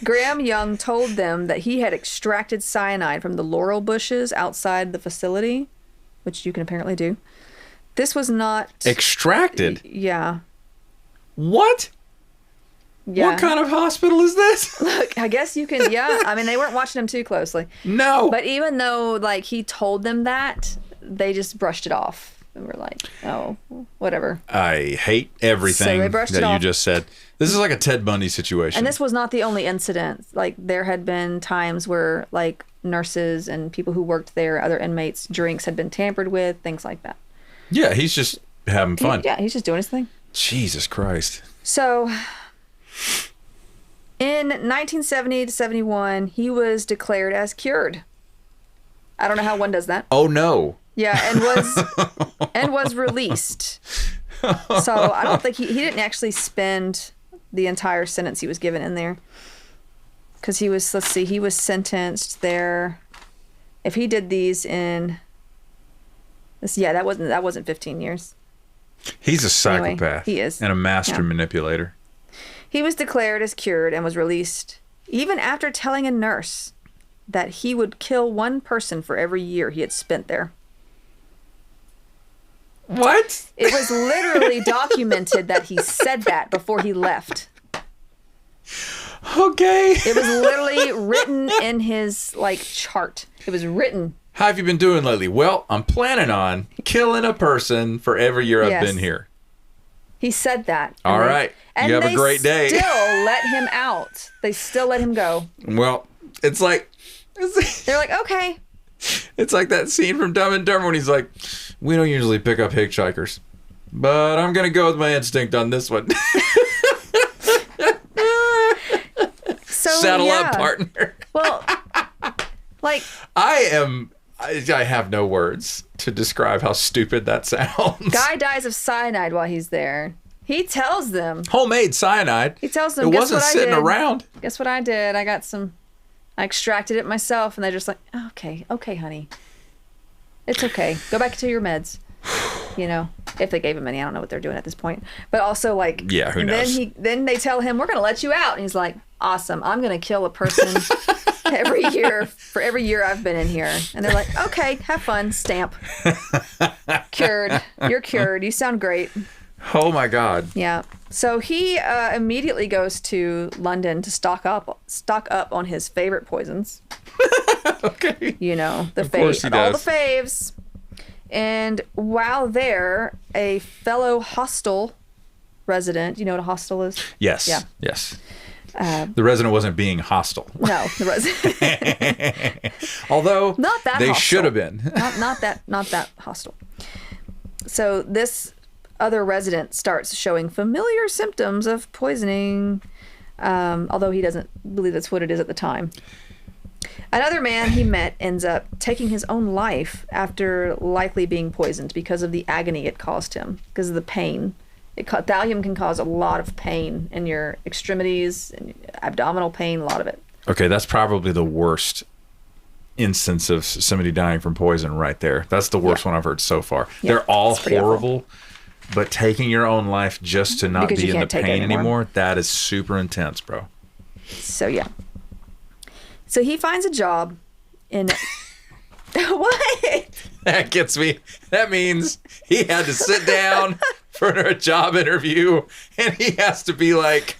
Graham Young told them that he had extracted cyanide from the laurel bushes outside the facility, which you can apparently do, this was not... Extracted? Yeah. What? Yeah. What kind of hospital is this? Look, I guess you can, yeah. I mean, they weren't watching him too closely. No. But even though, like, he told them that, they just brushed it off. And were like, oh, whatever. I hate everything So they brushed it that you off. just said. This is like a Ted Bundy situation. And this was not the only incident. Like, there had been times where, like, nurses and people who worked there, other inmates, drinks had been tampered with, things like that. Yeah, he's just having fun. He's just doing his thing. Jesus Christ. So, in 1970 to 71, he was declared as cured. I don't know how one does that. Oh, no. Yeah, and was released. So I don't think he didn't actually spend the entire sentence he was given in there. Because he was sentenced there. If he did these in this, yeah, that wasn't 15 years. He's a psychopath. Anyway, he is. And a master manipulator. He was declared as cured and was released, even after telling a nurse that he would kill one person for every year he had spent there. What? It was literally documented that he said that before he left. Okay. It was literally written in his, like, chart. It was written. How have you been doing lately? Well, I'm planning on killing a person for every year I've Yes. been here. He said that. All right. You have a great day. They still let him out. They still let him go. Well, it's like They're like, okay. it's like that scene from Dumb and Dumber when he's like, we don't usually pick up hitchhikers, but I'm gonna go with my instinct on this one. So, Saddle up, partner. Well, like, I have no words to describe how stupid that sounds. guy dies of cyanide while he's there. He tells them. Homemade cyanide. He tells them, it guess wasn't what I sitting did? around. Guess what I did? I extracted it myself. And they're just like, okay, honey. It's okay. Go back to your meds. You know, if they gave him any, I don't know what they're doing at this point. But also, like, yeah, who knows? Then they tell him, we're going to let you out. And he's like, awesome. I'm going to kill a person every year for every year I've been in here. And they're like, okay, have fun. Stamp. Cured. You're cured. You sound great. Oh my God. Yeah. So he immediately goes to London to stock up on his favorite poisons. Okay. You know, Of course he all the does. faves. And while there, a fellow hostel resident, you know what a hostel is? Yes. Yeah. Yes. The resident wasn't being hostile. No, the resident. Although Not that they hostile. should have been. not that hostile. So this other resident starts showing familiar symptoms of poisoning, although he doesn't believe that's what it is at the time. Another man he met ends up taking his own life after likely being poisoned because of the agony it caused him, because of the pain. Thallium can cause a lot of pain in your extremities, and abdominal pain, a lot of it. Okay, that's probably the worst instance of somebody dying from poison right there. That's the worst one I've heard so far. Yeah, They're all it's pretty awful. horrible, but taking your own life just to not Because you be in the can't take it pain anymore. anymore, that is super intense, bro. So yeah. So he finds a job in what? That gets me. That means he had to sit down for a job interview and he has to be like,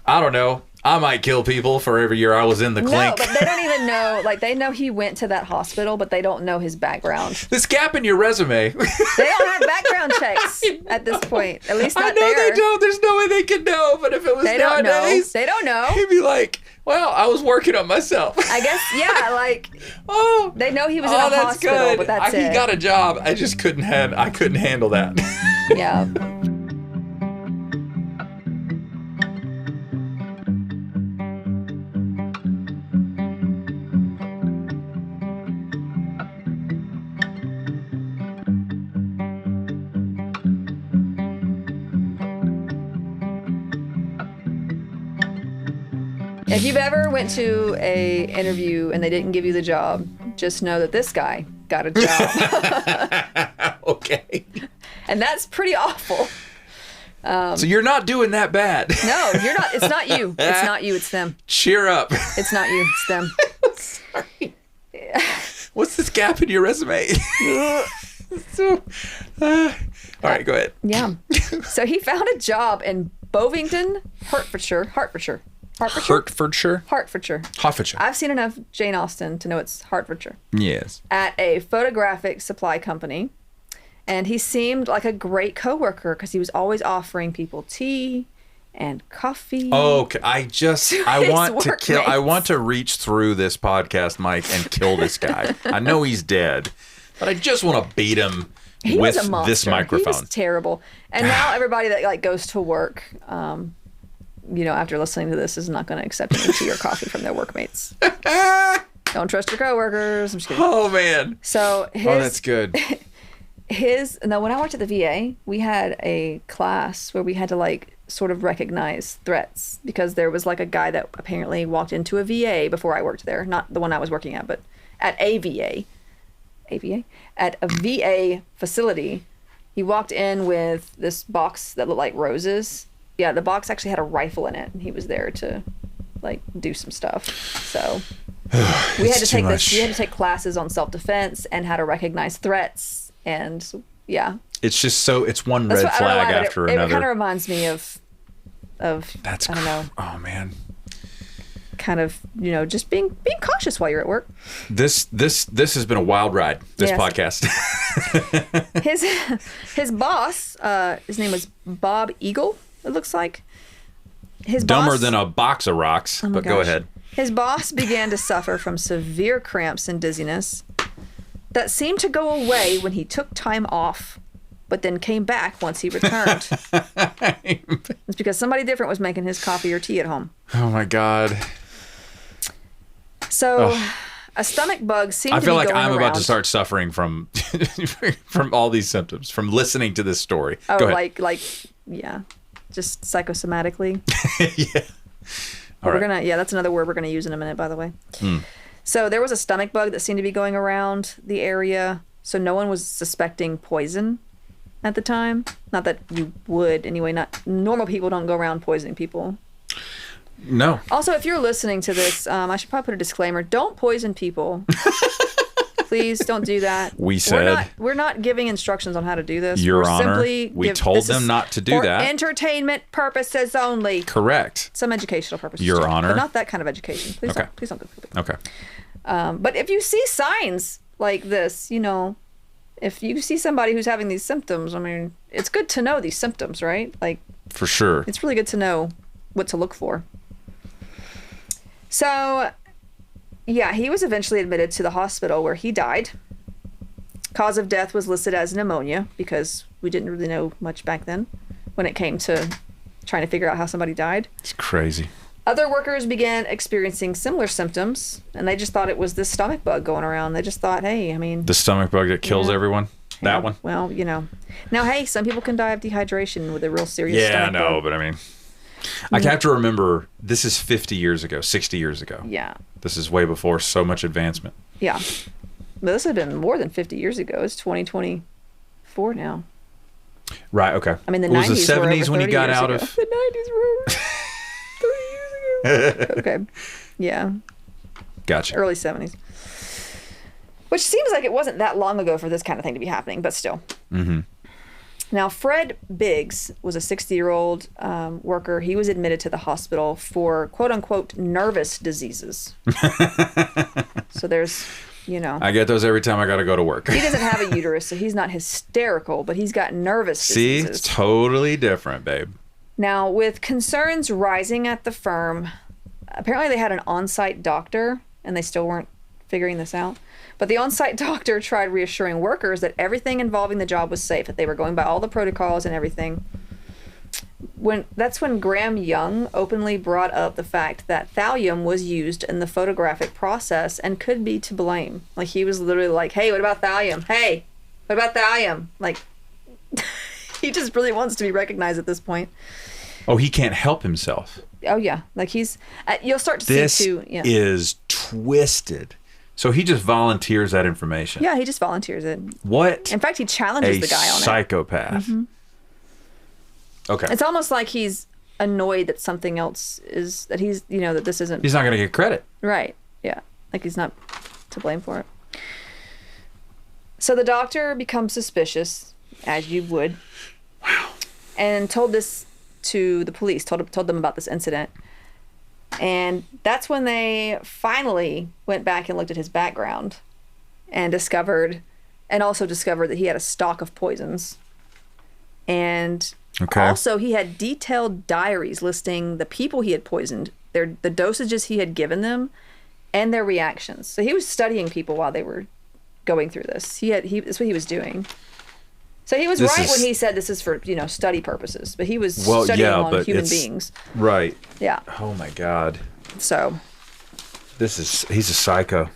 I don't know, I might kill people for every year I was in the No, clink. but they don't even know. Like, they know he went to that hospital, but they don't know his background. This gap in your resume. They don't have background checks at this point. At least not I know there. they don't. There's no way they could know. But if it was They don't know. nowadays, They don't know. he'd be like, well, I was working on myself. I guess, yeah, like, Oh, they know he was in a that's hospital, good. but that's it. He got a job. I just couldn't handle that. Yeah. If you've ever went to a interview and they didn't give you the job, just know that this guy got a job. Okay. And that's pretty awful. So you're not doing that bad. No, you're not. It's not you. It's not you. It's them. Cheer up. It's not you. It's them. Sorry. What's this gap in your resume? So, all right, go ahead. Yeah. So he found a job in Bovington, Hertfordshire. Hertfordshire? Hertfordshire. I've seen enough Jane Austen to know it's Hertfordshire. Yes. At a photographic supply company. And he seemed like a great coworker because he was always offering people tea and coffee. Oh, okay. I want to reach through this podcast mic and kill this guy. I know he's dead, but I just want to beat him with this microphone. He was terrible. And now everybody that like goes to work, after listening to this, is not going to accept any tea or coffee from their workmates. Don't trust your coworkers. I'm just kidding. Oh man. So that's good. When I worked at the VA, we had a class where we had to like sort of recognize threats because there was like a guy that apparently walked into a VA before I worked there, not the one I was working at, but at a VA facility. He walked in with this box that looked like roses. Yeah, the box actually had a rifle in it, and he was there to like do some stuff. So we had to take this. We had to take classes on self-defense and how to recognize threats. And yeah, it's just it's one red flag after another. It kind of reminds me of that's, I don't know. Oh man. Kind of, just being cautious while you're at work. This has been a wild ride, this podcast. His boss, his name was Bob Eagle, it looks like. Dumber than a box of rocks, but go ahead. His boss began to suffer from severe cramps and dizziness that seemed to go away when he took time off, but then came back once he returned. It's because somebody different was making his coffee or tea at home. Oh my God. So a stomach bug seemed to be going around. I feel like I'm about to start suffering from all these symptoms, from listening to this story. Oh, go ahead. Yeah, just psychosomatically. Yeah. That's another word we're gonna use in a minute, by the way. So there was a stomach bug that seemed to be going around the area. So no one was suspecting poison at the time. Not that you would anyway. Not normal people don't go around poisoning people. No. Also, if you're listening to this, I should probably put a disclaimer. Don't poison people. Please don't do that. We're not giving instructions on how to do this. Your Honor, we told them not to do that. For entertainment purposes only. Correct. Some educational purposes. Your Honor. But not that kind of education. Please don't go through it. Okay. But if you see signs like this, if you see somebody who's having these symptoms, I mean, it's good to know these symptoms, right? Like, for sure. It's really good to know what to look for. So, yeah, he was eventually admitted to the hospital where he died. Cause of death was listed as pneumonia because we didn't really know much back then when it came to trying to figure out how somebody died. It's crazy. Other workers began experiencing similar symptoms, and they just thought it was this stomach bug going around. They just thought, hey, I mean... The stomach bug that kills everyone? That one? Well, Now, hey, some people can die of dehydration with a real serious stomach bug. Yeah, I know, but I mean... I have to remember, this is 50 years ago, 60 years ago. Yeah. This is way before so much advancement. Yeah. But this had been more than 50 years ago. It's 2024 now. Right, okay. I mean, the 90s was the 70s when he got out of... The 90s were 30 years ago. Okay. Yeah. Gotcha. Early 70s. Which seems like it wasn't that long ago for this kind of thing to be happening, but still. Mm-hmm. Now, Fred Biggs was a 60-year-old worker. He was admitted to the hospital for, quote-unquote, nervous diseases. So there's, I get those every time I got to go to work. He doesn't have a uterus, so he's not hysterical, but he's got nervous diseases. See? It's totally different, babe. Now, with concerns rising at the firm, apparently they had an on-site doctor, and they still weren't figuring this out. But the on-site doctor tried reassuring workers that everything involving the job was safe, that they were going by all the protocols and everything. That's when Graham Young openly brought up the fact that thallium was used in the photographic process and could be to blame. Like, he was literally like, hey, what about thallium? Hey, what about thallium? Like, he just really wants to be recognized at this point. Oh, he can't help himself. Oh, yeah. Like, he's... you'll start to see, too... This is twisted. So he just volunteers that information. Yeah, he just volunteers it. What? In fact, he challenges the guy on it. A psychopath. Mm-hmm. Okay. It's almost like he's annoyed that something else is, that he's, that this isn't. He's not going to get credit. Right. Yeah. Like he's not to blame for it. So the doctor becomes suspicious, as you would. Wow. And told this to the police, told them about this incident. And that's when they finally went back and looked at his background and also discovered that he had a stock of poisons. And also he had detailed diaries listing the people he had poisoned, the dosages he had given them, and their reactions. So he was studying people while they were going through this. That's what he was doing. So he was right when he said this is for, study purposes, but he was studying on human beings. Right. Yeah. Oh my God. So. He's a psycho.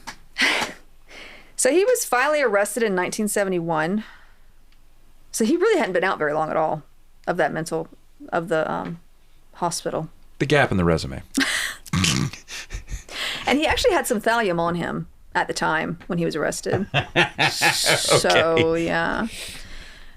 So he was finally arrested in 1971. So he really hadn't been out very long at all of the hospital. The gap in the resume. And he actually had some thallium on him at the time when he was arrested. Okay. So, yeah.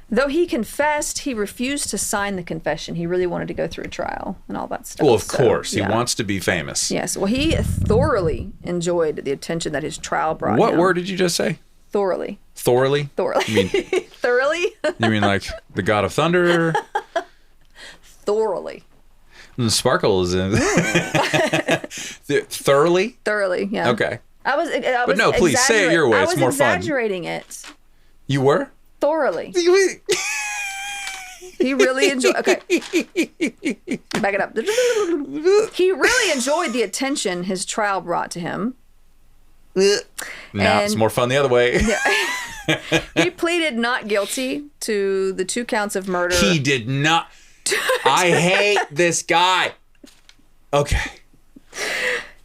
Though he confessed, he refused to sign the confession. He really wanted to go through a trial and all that stuff. Well, of course. He wants to be famous. Yes. Well, he thoroughly enjoyed the attention that his trial brought him. What word did you just say? Thoroughly. Thoroughly? Thoroughly. You mean, thoroughly? You mean like the God of Thunder? Thoroughly. And the sparkle is in. Thoroughly? Thoroughly, yeah. Okay. I was but no, please say it your way. It's more fun. I was exaggerating it. You were? Thoroughly. He really enjoyed. Okay. Back it up. He really enjoyed the attention his trial brought to him. Now it's more fun the other way. Yeah. He pleaded not guilty to the 2 counts of murder. He did not. I hate this guy. Okay.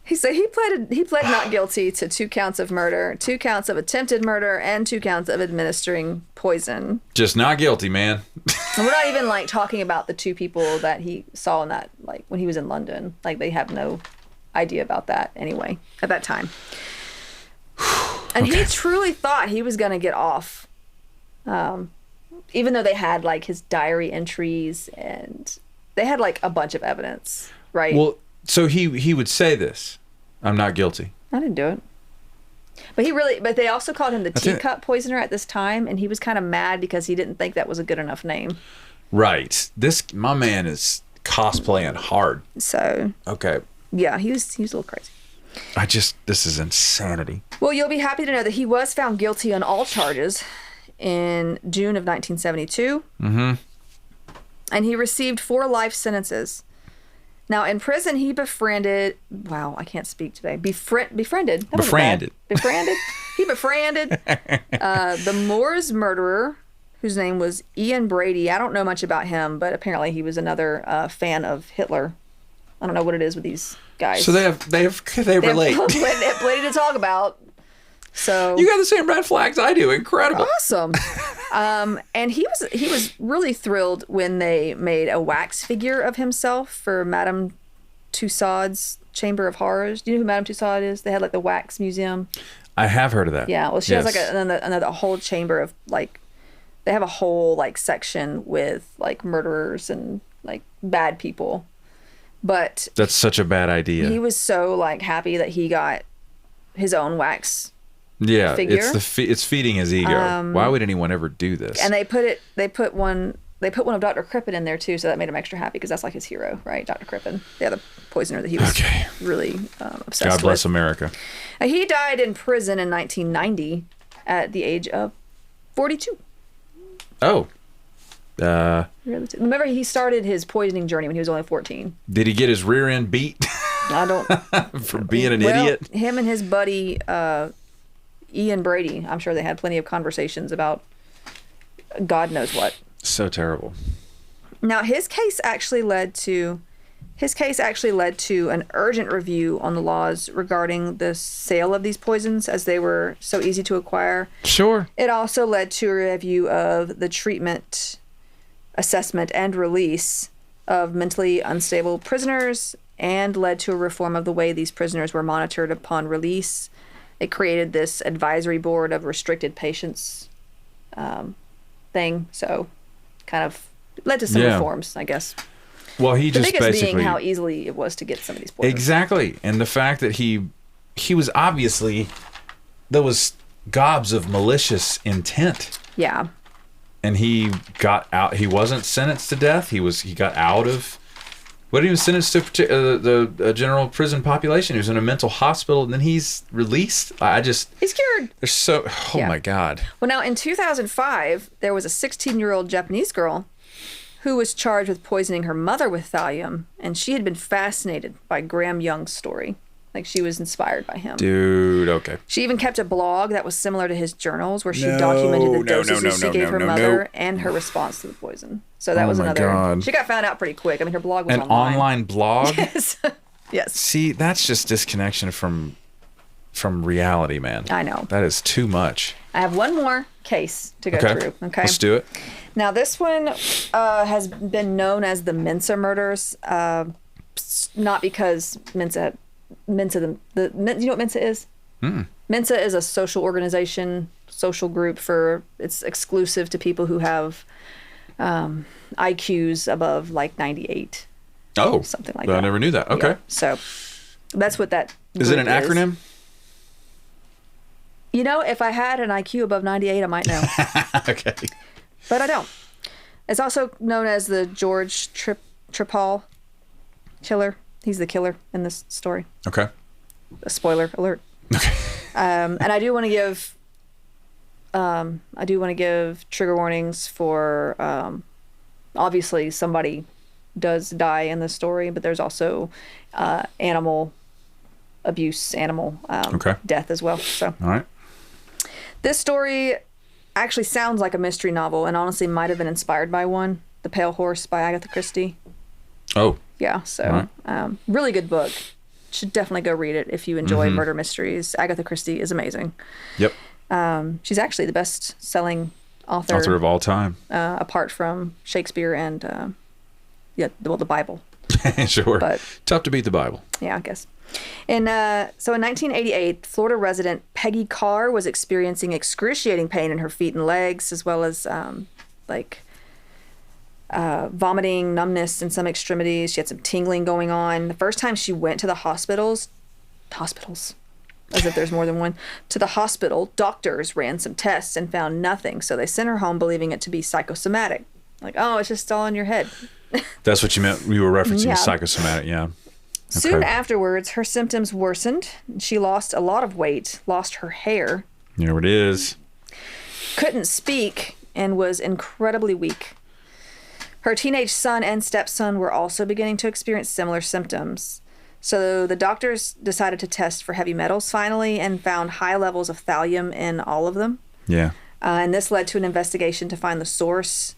He said he pled not guilty to 2 counts of murder, 2 counts of attempted murder, and 2 counts of administering poison. Just not guilty, man. And we're not even like talking about the 2 people that he saw in that, like when he was in London. Like they have no idea about that anyway at that time. And he truly thought he was going to get off. Even though they had like his diary entries and they had like a bunch of evidence, right? Well, so he would say this. I'm not guilty. I didn't do it. But they also called him the teacup poisoner at this time, and he was kind of mad because he didn't think that was a good enough name. Right. My man is cosplaying hard. So. Okay. Yeah, he was a little crazy. This is insanity. Well, you'll be happy to know that he was found guilty on all charges in June of 1972. Mm-hmm. And he received 4 life sentences. Now, in prison, he befriended... Wow, I can't speak today. Befriended. Befriended. Befriended. He befriended the Moors murderer, whose name was Ian Brady. I don't know much about him, but apparently he was another fan of Hitler. I don't know what it is with these guys. So they relate. They have plenty to talk about. So you got the same red flags I do. Incredible. Awesome. And he was really thrilled when they made a wax figure of himself for Madame Tussauds Chamber of Horrors. Do you know who Madame Tussauds is? They had like the wax museum. I have heard of that. Yeah. Well, she has like another whole chamber of like, they have a whole like section with like murderers and like bad people. But that's such a bad idea. He was so like happy that he got his own wax. Yeah, figure. It's feeding his ego. Why would anyone ever do this? And they put one of Dr. Crippen in there too, so that made him extra happy because that's like his hero, right? Dr. Crippen, the other poisoner that he was really obsessed with. God bless America. He died in prison in 1990 at the age of 42. Oh. Remember, he started his poisoning journey when he was only 14. Did he get his rear end beat? I don't. For being an idiot? Him and his buddy Ian Brady, I'm sure they had plenty of conversations about God knows what. So terrible. Now, his case actually led to an urgent review on the laws regarding the sale of these poisons, as they were so easy to acquire. Sure. It also led to a review of the treatment, assessment, and release of mentally unstable prisoners, and led to a reform of the way these prisoners were monitored upon release. It created this advisory board of restricted patients thing. So kind of led to some Yeah. reforms, I guess. Well, he The just biggest basically being how easily it was to get some of these poisons. exactly, and the fact that he was obviously there was gobs of malicious intent, Yeah. and he got out. He wasn't sentenced to death. He got out of. What, he was sentenced to the general prison population. He was in a mental hospital, and then he's released. He's cured. There's so. Oh Yeah. my God. Well, now in 2005, there was a 16-year-old Japanese girl who was charged with poisoning her mother with thallium, and she had been fascinated by Graham Young's story. Like, she was inspired by him. Dude, okay. She even kept a blog that was similar to his journals, where she No, documented the no, dosages she gave her no. mother and her response to the poison. So that Oh was my another. God. She got found out pretty quick. I mean, her blog was An online blog? Yes. Yes. See, that's just disconnection from reality, man. I know. That is too much. I have one more case to go Okay. through. Okay. Let's do it. Now, this one has been known as the Mensa murders, not because Mensa, you know what Mensa is? Mensa is a social organization, social group it's exclusive to people who have IQs above like 98. Oh, Something like I that. never knew that. Okay. Yeah. So that's what that Is it an group acronym? You know, if I had an IQ above 98, I might know. Okay. But I don't. It's also known as the George Tripal killer. He's the killer in this story. Okay. A spoiler alert. Okay. And I do want to give trigger warnings for obviously somebody does die in this story, but there's also animal abuse, Okay. death as well. So All right. this story actually sounds like a mystery novel, and honestly might have been inspired by one, The Pale Horse by Agatha Christie. Oh. Yeah, so really good book. Should definitely go read it if you enjoy murder mysteries. Agatha Christie is amazing. Yep. She's actually the best-selling author Of all time. apart from Shakespeare and the Bible. Sure. But- Tough to beat the Bible. Yeah, I guess. And so in 1988, Florida resident Peggy Carr was experiencing excruciating pain in her feet and legs, as well as vomiting, numbness in some extremities. She had some tingling going on. The first time she went to the hospitals, as if there's more than one, to the hospital, doctors ran some tests and found nothing. So they sent her home believing it to be psychosomatic. Like, oh, it's just all in your head. That's what you meant. You were referencing Yeah. psychosomatic. Yeah. Soon Okay. afterwards, her symptoms worsened. She lost a lot of weight, lost her hair, There it is. couldn't speak, and was incredibly weak. Her teenage son and stepson were also beginning to experience similar symptoms. So the doctors decided to test for heavy metals finally and found high levels of thallium in all of them. Yeah. And this led to an investigation to find the source.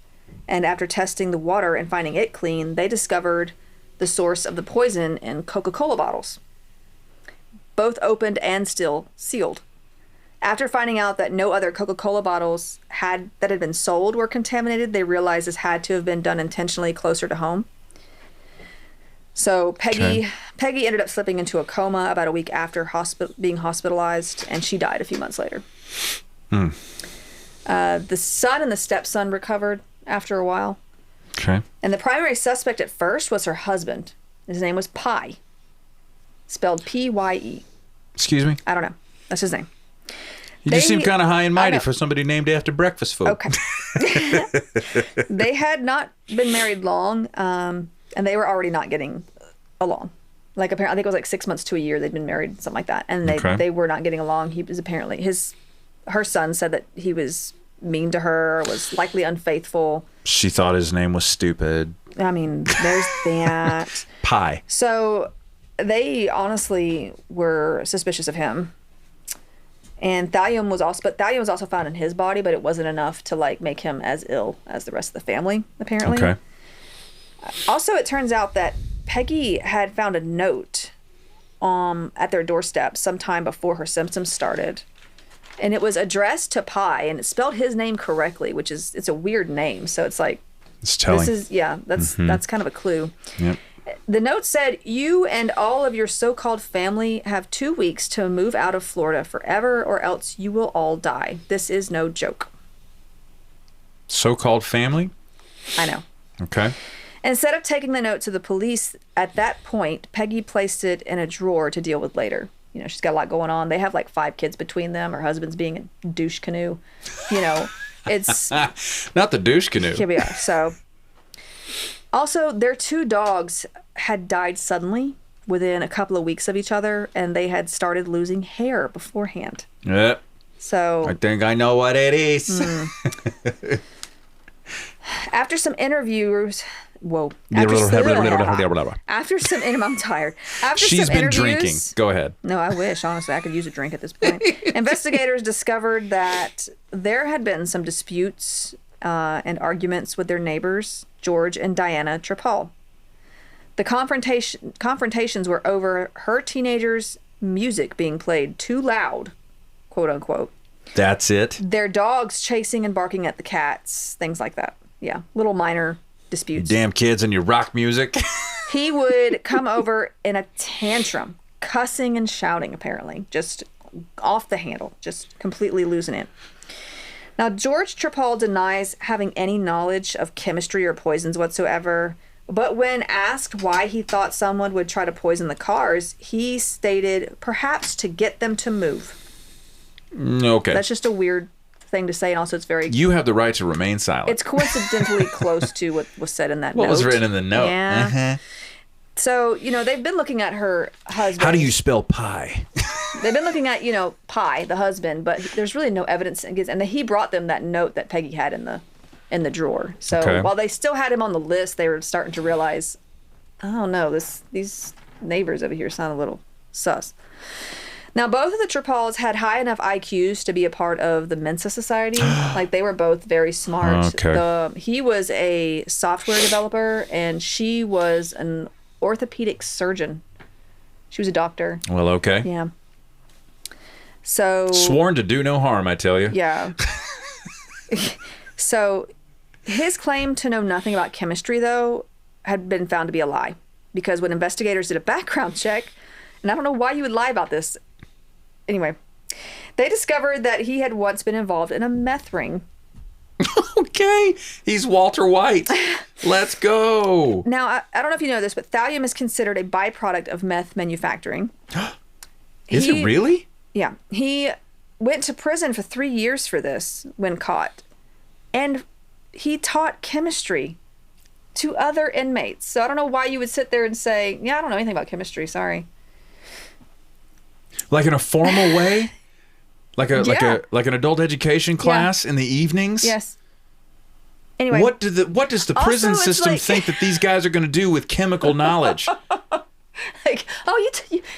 And after testing the water and finding it clean, they discovered the source of the poison in Coca-Cola bottles, both opened and still sealed. After finding out that no other Coca-Cola bottles that had been sold were contaminated, they realized this had to have been done intentionally closer to home. So Peggy ended up slipping into a coma about a week after being hospitalized, and she died a few months later. The son and the stepson recovered after a while. Okay. And the primary suspect at first was her husband. His name was Pye, spelled P-Y-E. Excuse me? I don't know. That's his name. You just seem kind of high and mighty know. for somebody named after breakfast food. Okay. They had not been married long, and they were already not getting along. Like, apparently, I think it was like 6 months to a year they'd been married, something like that. And they were not getting along. He was apparently, her son said that he was mean to her, was likely unfaithful. She thought his name was stupid. I mean, there's that. Pie. So they honestly were suspicious of him. And thallium was also found in his body, but it wasn't enough to like make him as ill as the rest of the family, apparently. Okay. Also, it turns out that Peggy had found a note at their doorstep sometime before her symptoms started. And it was addressed to Pye, and it spelled his name correctly, it's a weird name. So it's like, It's telling. that's kind of a clue. Yep. The note said, "You and all of your so-called family have 2 weeks to move out of Florida forever, or else you will all die. This is no joke." So-called family? I know. Okay. Instead of taking the note to the police at that point, Peggy placed it in a drawer to deal with later. You know, she's got a lot going on. They have like 5 kids between them. Her husband's being a douche canoe. You know, it's... Not the douche canoe. Yeah, so... Also, their 2 dogs had died suddenly within a couple of weeks of each other, and they had started losing hair beforehand. Yeah. So... I think I know what it is. After some interviews... Whoa. I'm After some She's been interviews, drinking. Go ahead. No, I wish. Honestly, I could use a drink at this point. Investigators discovered that there had been some disputes and arguments with their neighbors, George and Diana Trepal. The confrontations were over her teenagers' music being played too loud, quote unquote. That's it? Their dogs chasing and barking at the cats, things like that. Yeah, little minor disputes. Damn kids and your rock music. He would come over in a tantrum, cussing and shouting, apparently, just off the handle, just completely losing it. Now, George Trepal denies having any knowledge of chemistry or poisons whatsoever, but when asked why he thought someone would try to poison the cars, he stated perhaps to get them to move. Okay. That's just a weird thing to say, and also it's very... You have the right to remain silent. It's coincidentally close to what was said in that note. What was written in the note? Yeah. Uh-huh. So, you know, they've been looking at her husband. How do you spell pie? They've been looking at, you know, Pi, the husband, but there's really no evidence against, and he brought them that note that Peggy had in the drawer. So while they still had him on the list, they were starting to realize, oh no, these neighbors over here sound a little sus. Now, both of the Trepals had high enough IQs to be a part of the Mensa Society. Like, they were both very smart. Okay. He was a software developer, and she was an orthopedic surgeon. She was a doctor. Well, okay. Yeah. So... Sworn to do no harm, I tell you. Yeah. So, his claim to know nothing about chemistry, though, had been found to be a lie. Because when investigators did a background check, and I don't know why you would lie about this. Anyway, they discovered that he had once been involved in a meth ring. Okay. He's Walter White. Let's go. Now, I don't know if you know this, but thallium is considered a byproduct of meth manufacturing. Is it really? Yeah. He went to prison for 3 years for this when caught. And he taught chemistry to other inmates. So I don't know why you would sit there and say, yeah, I don't know anything about chemistry. Sorry. Like in a formal way? Like an adult education class in the evenings? Yes. Anyway. What does the prison system like, think that these guys are going to do with chemical knowledge? Like, oh,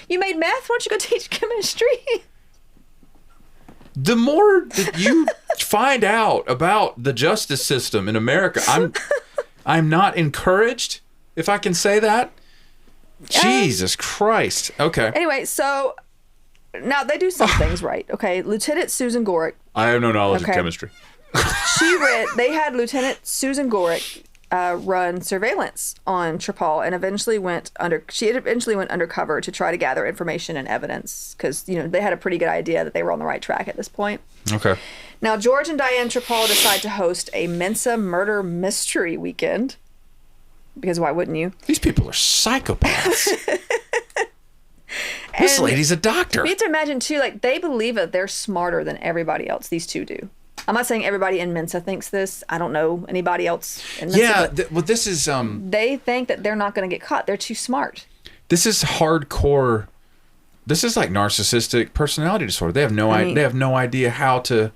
you made math? Why don't you go teach chemistry? The more that you find out about the justice system in America, I'm not encouraged, if I can say that. Jesus Christ. Okay. Anyway, so now they do some things right. Okay, Lieutenant Susan Gorick. I have no knowledge of chemistry. They had Lieutenant Susan Gorick run surveillance on Trepal, and eventually went undercover to try to gather information and evidence, because, you know, they had a pretty good idea that they were on the right track at this point. Okay. Now, George and Diane Trepal decide to host a Mensa murder mystery weekend, because why wouldn't you? These people are psychopaths. This lady's a doctor. You have to imagine, too, like, they believe that they're smarter than everybody else. These two do. I'm not saying everybody in Mensa thinks this. I don't know anybody else in Mensa. Yeah, well, this is... they think that they're not going to get caught. They're too smart. This is hardcore... This is like narcissistic personality disorder. They have no idea how to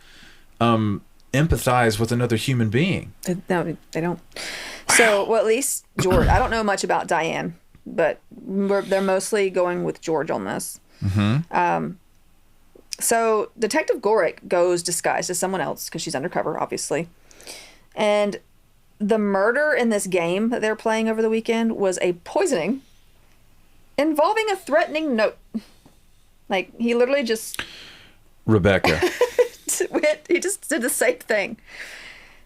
empathize with another human being. No, they don't. Wow. So, well, at least George... I don't know much about Diane, but they're mostly going with George on this. Mm-hmm. So Detective Gorick goes disguised as someone else, because she's undercover, obviously. And the murder in this game that they're playing over the weekend was a poisoning involving a threatening note. Like, he literally just... Rebecca. He just did the same thing.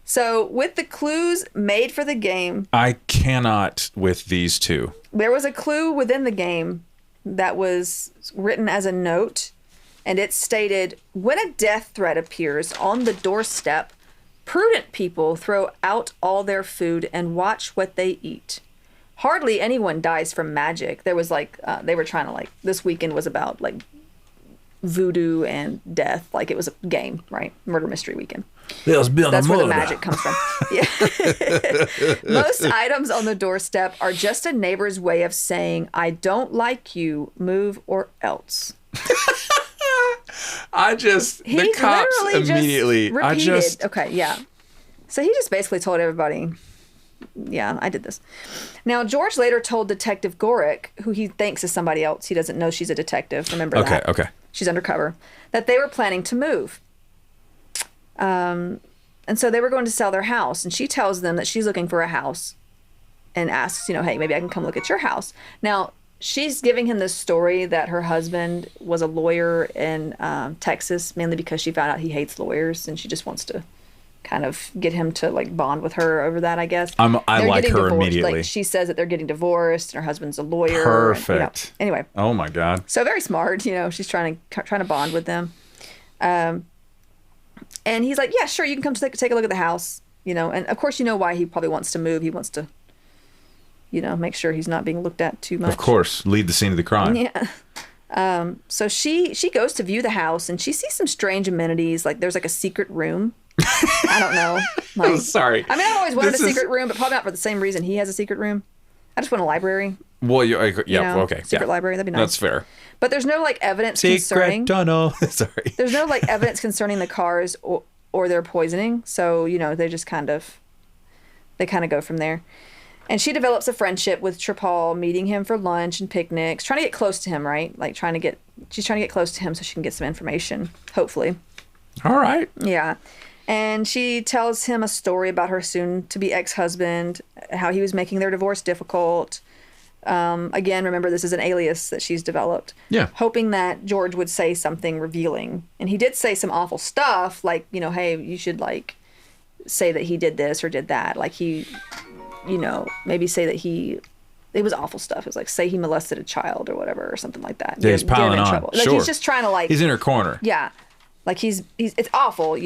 So with the clues made for the game... I cannot with these two. There was a clue within the game that was written as a note... And it stated, when a death threat appears on the doorstep, Prudent people throw out all their food and watch what they eat. Hardly anyone dies from magic. There was like, they were trying to like, this weekend was about like voodoo and death. Like it was a game, right? Murder mystery weekend. There's been That's a where the murder. magic comes from. Yeah. Most items on the doorstep are just a neighbor's way of saying, I don't like you, move or else. The cops literally immediately, repeated. Okay, yeah. So he just basically told everybody, yeah, I did this. Now, George later told Detective Gorick, who he thinks is somebody else. He doesn't know she's a detective. Remember that? Okay. She's undercover. That they were planning to move. And so they were going to sell their house. And she tells them that she's looking for a house and asks, hey, maybe I can come look at your house. Now, she's giving him this story that her husband was a lawyer in Texas, mainly because she found out he hates lawyers and she just wants to kind of get him to like bond with her over that, I guess. I They're like getting her divorced. immediately. Like she says that they're getting divorced and her husband's a lawyer. Perfect. And, anyway. Oh my God. So very smart, she's trying to bond with them. And he's like, yeah, sure, you can come take a look at the house, and of course why he probably wants to move. He wants to, make sure he's not being looked at too much. Of course, lead the scene of the crime. Yeah. So she goes to view the house and she sees some strange amenities. Like there's like a secret room. I don't know. Like, Sorry. I mean, I've always wanted a secret room, but probably not for the same reason he has a secret room. I just want a library. Well, okay. Secret library. That'd be nice. That's fair. But there's no like evidence Secret concerning. tunnel. Sorry. There's no like evidence concerning the cars or their poisoning. So they just kind of go from there. And she develops a friendship with Trapal, meeting him for lunch and picnics, trying to get close to him, right? Like she's trying to get close to him so she can get some information, hopefully. All right. Yeah. And she tells him a story about her soon-to-be ex-husband, how he was making their divorce difficult. Again, remember, this is an alias that she's developed. Yeah. Hoping that George would say something revealing. And he did say some awful stuff, like, hey, you should, like, say that he did this or did that. Like, he, maybe say that it was awful stuff. It was like, say he molested a child or whatever or something like that. Yeah, he's piling on. Trouble. Like, sure. he's just trying to, like... He's in her corner. Yeah. Like, it's awful,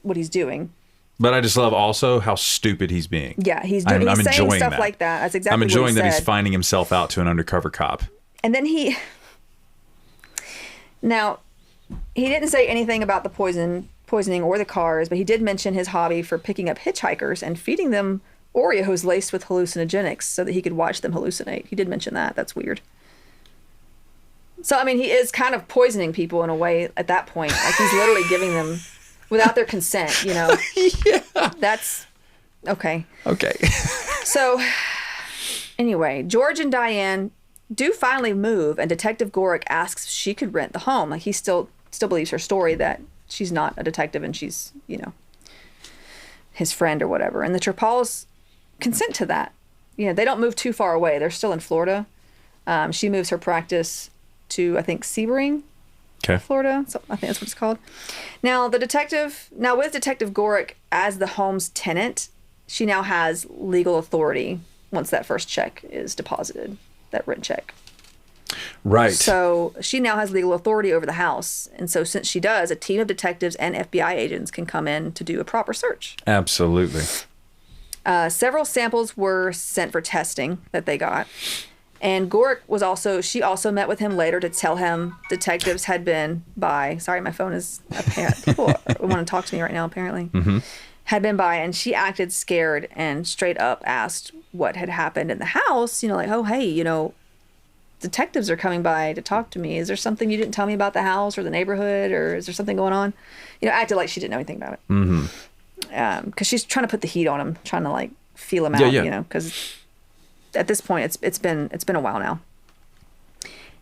what he's doing. But I just love also how stupid he's being. Yeah, he's I'm saying enjoying stuff that. like that. That's exactly I'm enjoying what he that said. he's finding himself out to an undercover cop. And then now, he didn't say anything about the poisoning or the cars, but he did mention his hobby for picking up hitchhikers and feeding them Oreos laced with hallucinogenics so that he could watch them hallucinate. He did mention that. That's weird. So, I mean, he is kind of poisoning people in a way at that point. Like, he's literally giving them without their consent, Yeah. That's okay. Okay. So, anyway, George and Diane do finally move, and Detective Gorick asks if she could rent the home. Like, he still believes her story that she's not a detective and she's, his friend or whatever. And the Trapals consent to that. They don't move too far away. They're still in Florida. She moves her practice to, I think, Sebring, Florida. So I think that's what it's called. Now, with Detective Gorick as the home's tenant, she now has legal authority once that first check is deposited, that rent check. Right. So she now has legal authority over the house. And so since she does, a team of detectives and FBI agents can come in to do a proper search. Absolutely. Several samples were sent for testing that they got. And Gorick she also met with him later to tell him detectives had been by, sorry, my phone is, people want to talk to me right now, apparently, had been by, and she acted scared and straight up asked what had happened in the house, like, oh, hey, detectives are coming by to talk to me. Is there something you didn't tell me about the house or the neighborhood, or is there something going on? Acted like she didn't know anything about it. Mm-hmm. Because she's trying to put the heat on him, trying to, like, feel him out, because... At this point, it's been a while now.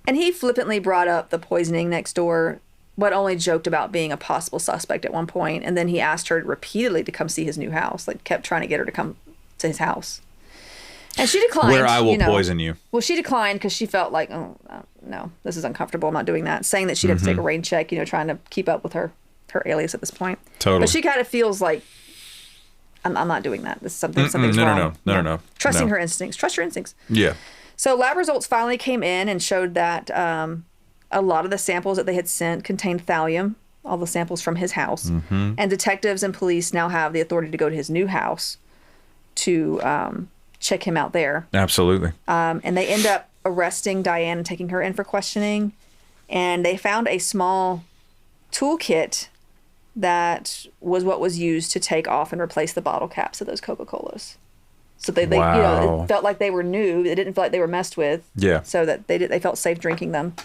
And he flippantly brought up the poisoning next door, but only joked about being a possible suspect at one point. And then he asked her repeatedly to come see his new house, like kept trying to get her to come to his house. And she declined. Where I will poison you. Well, she declined because she felt like, oh, no, this is uncomfortable. I'm not doing that. Saying that she'd have to take a rain check, trying to keep up with her alias at this point. Totally. But she kind of feels like, I'm not doing that. This is something's wrong. No. Trusting her instincts. Trust your instincts. Yeah. So lab results finally came in and showed that a lot of the samples that they had sent contained thallium, all the samples from his house. Mm-hmm. And detectives and police now have the authority to go to his new house to check him out there. Absolutely. And they end up arresting Diane and taking her in for questioning. And they found a small toolkit that was what was used to take off and replace the bottle caps of those Coca-Colas. So they Wow. it felt like they were new. It didn't feel like they were messed with. Yeah. So that they felt safe drinking them.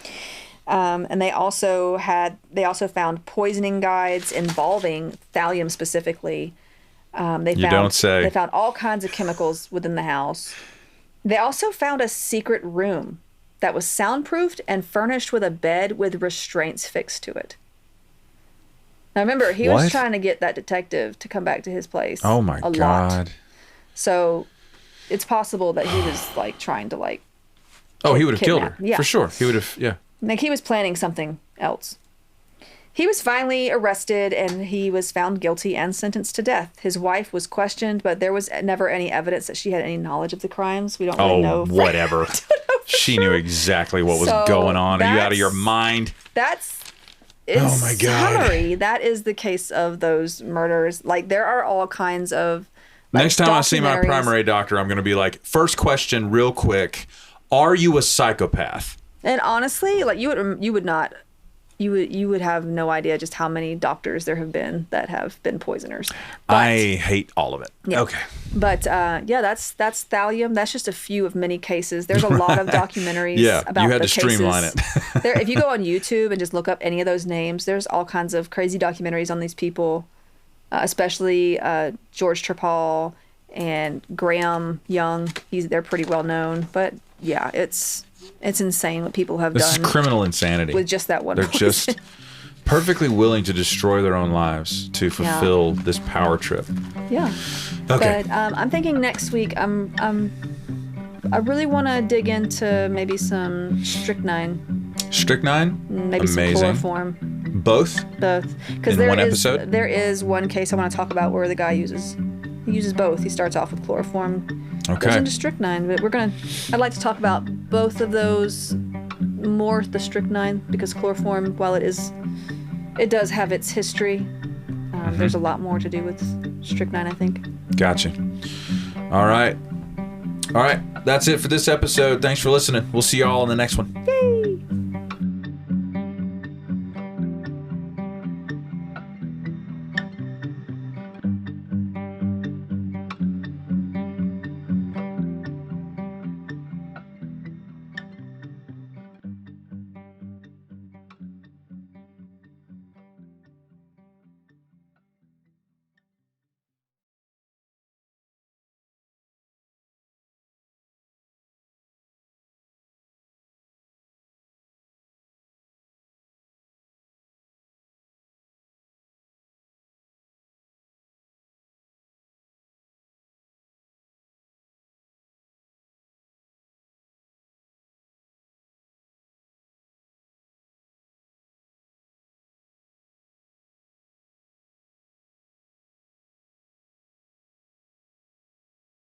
And they also found poisoning guides involving thallium specifically. You don't say. They found all kinds of chemicals within the house. They also found a secret room that was soundproofed and furnished with a bed with restraints fixed to it. Now remember, he was What? trying to get that detective to come back to his place. Oh my a God. lot. So it's possible that he was like trying to like. Oh, he would have killed her. Kidnap. Yeah. For sure. He would have, yeah. Like he was planning something else. He was finally arrested and he was found guilty and sentenced to death. His wife was questioned, but there was never any evidence that she had any knowledge of the crimes. We don't really know. Oh, whatever. She knew exactly what was So going on. Are you out of your that's- mind? In Oh my God. summary, that is the case of those murders. Like there are all kinds of. Like, Next time I see my documentaries. primary doctor, I'm going to be like, first question, real quick. Are you a psychopath? And honestly, like you would have no idea just how many doctors there have been that have been poisoners. But, I hate all of it. Yeah. Okay. But yeah, that's thallium. That's just a few of many cases. There's a lot of documentaries Yeah, about you had the to streamline cases. it. There, if you go on YouTube and just look up any of those names, there's all kinds of crazy documentaries on these people, especially George Trepal and Graham Young. They're pretty well known. But yeah, it's insane what people have This is done criminal insanity. with just that one. They're poison. just perfectly willing to destroy their own lives to fulfill this power trip. Yeah. Okay. But I'm thinking next week I really want to dig into maybe some strychnine, Strychnine? maybe Amazing. some chloroform, Both? both. Because In one episode? there is one case I want to talk about where the guy uses both. He starts off with chloroform, goes Okay. into strychnine. But I'd like to talk about both of those more. The strychnine, because chloroform, while it does have its history. There's a lot more to do with strychnine, I think. Gotcha. All right. All right. That's it for this episode. Thanks for listening. We'll see you all in the next one. Yay!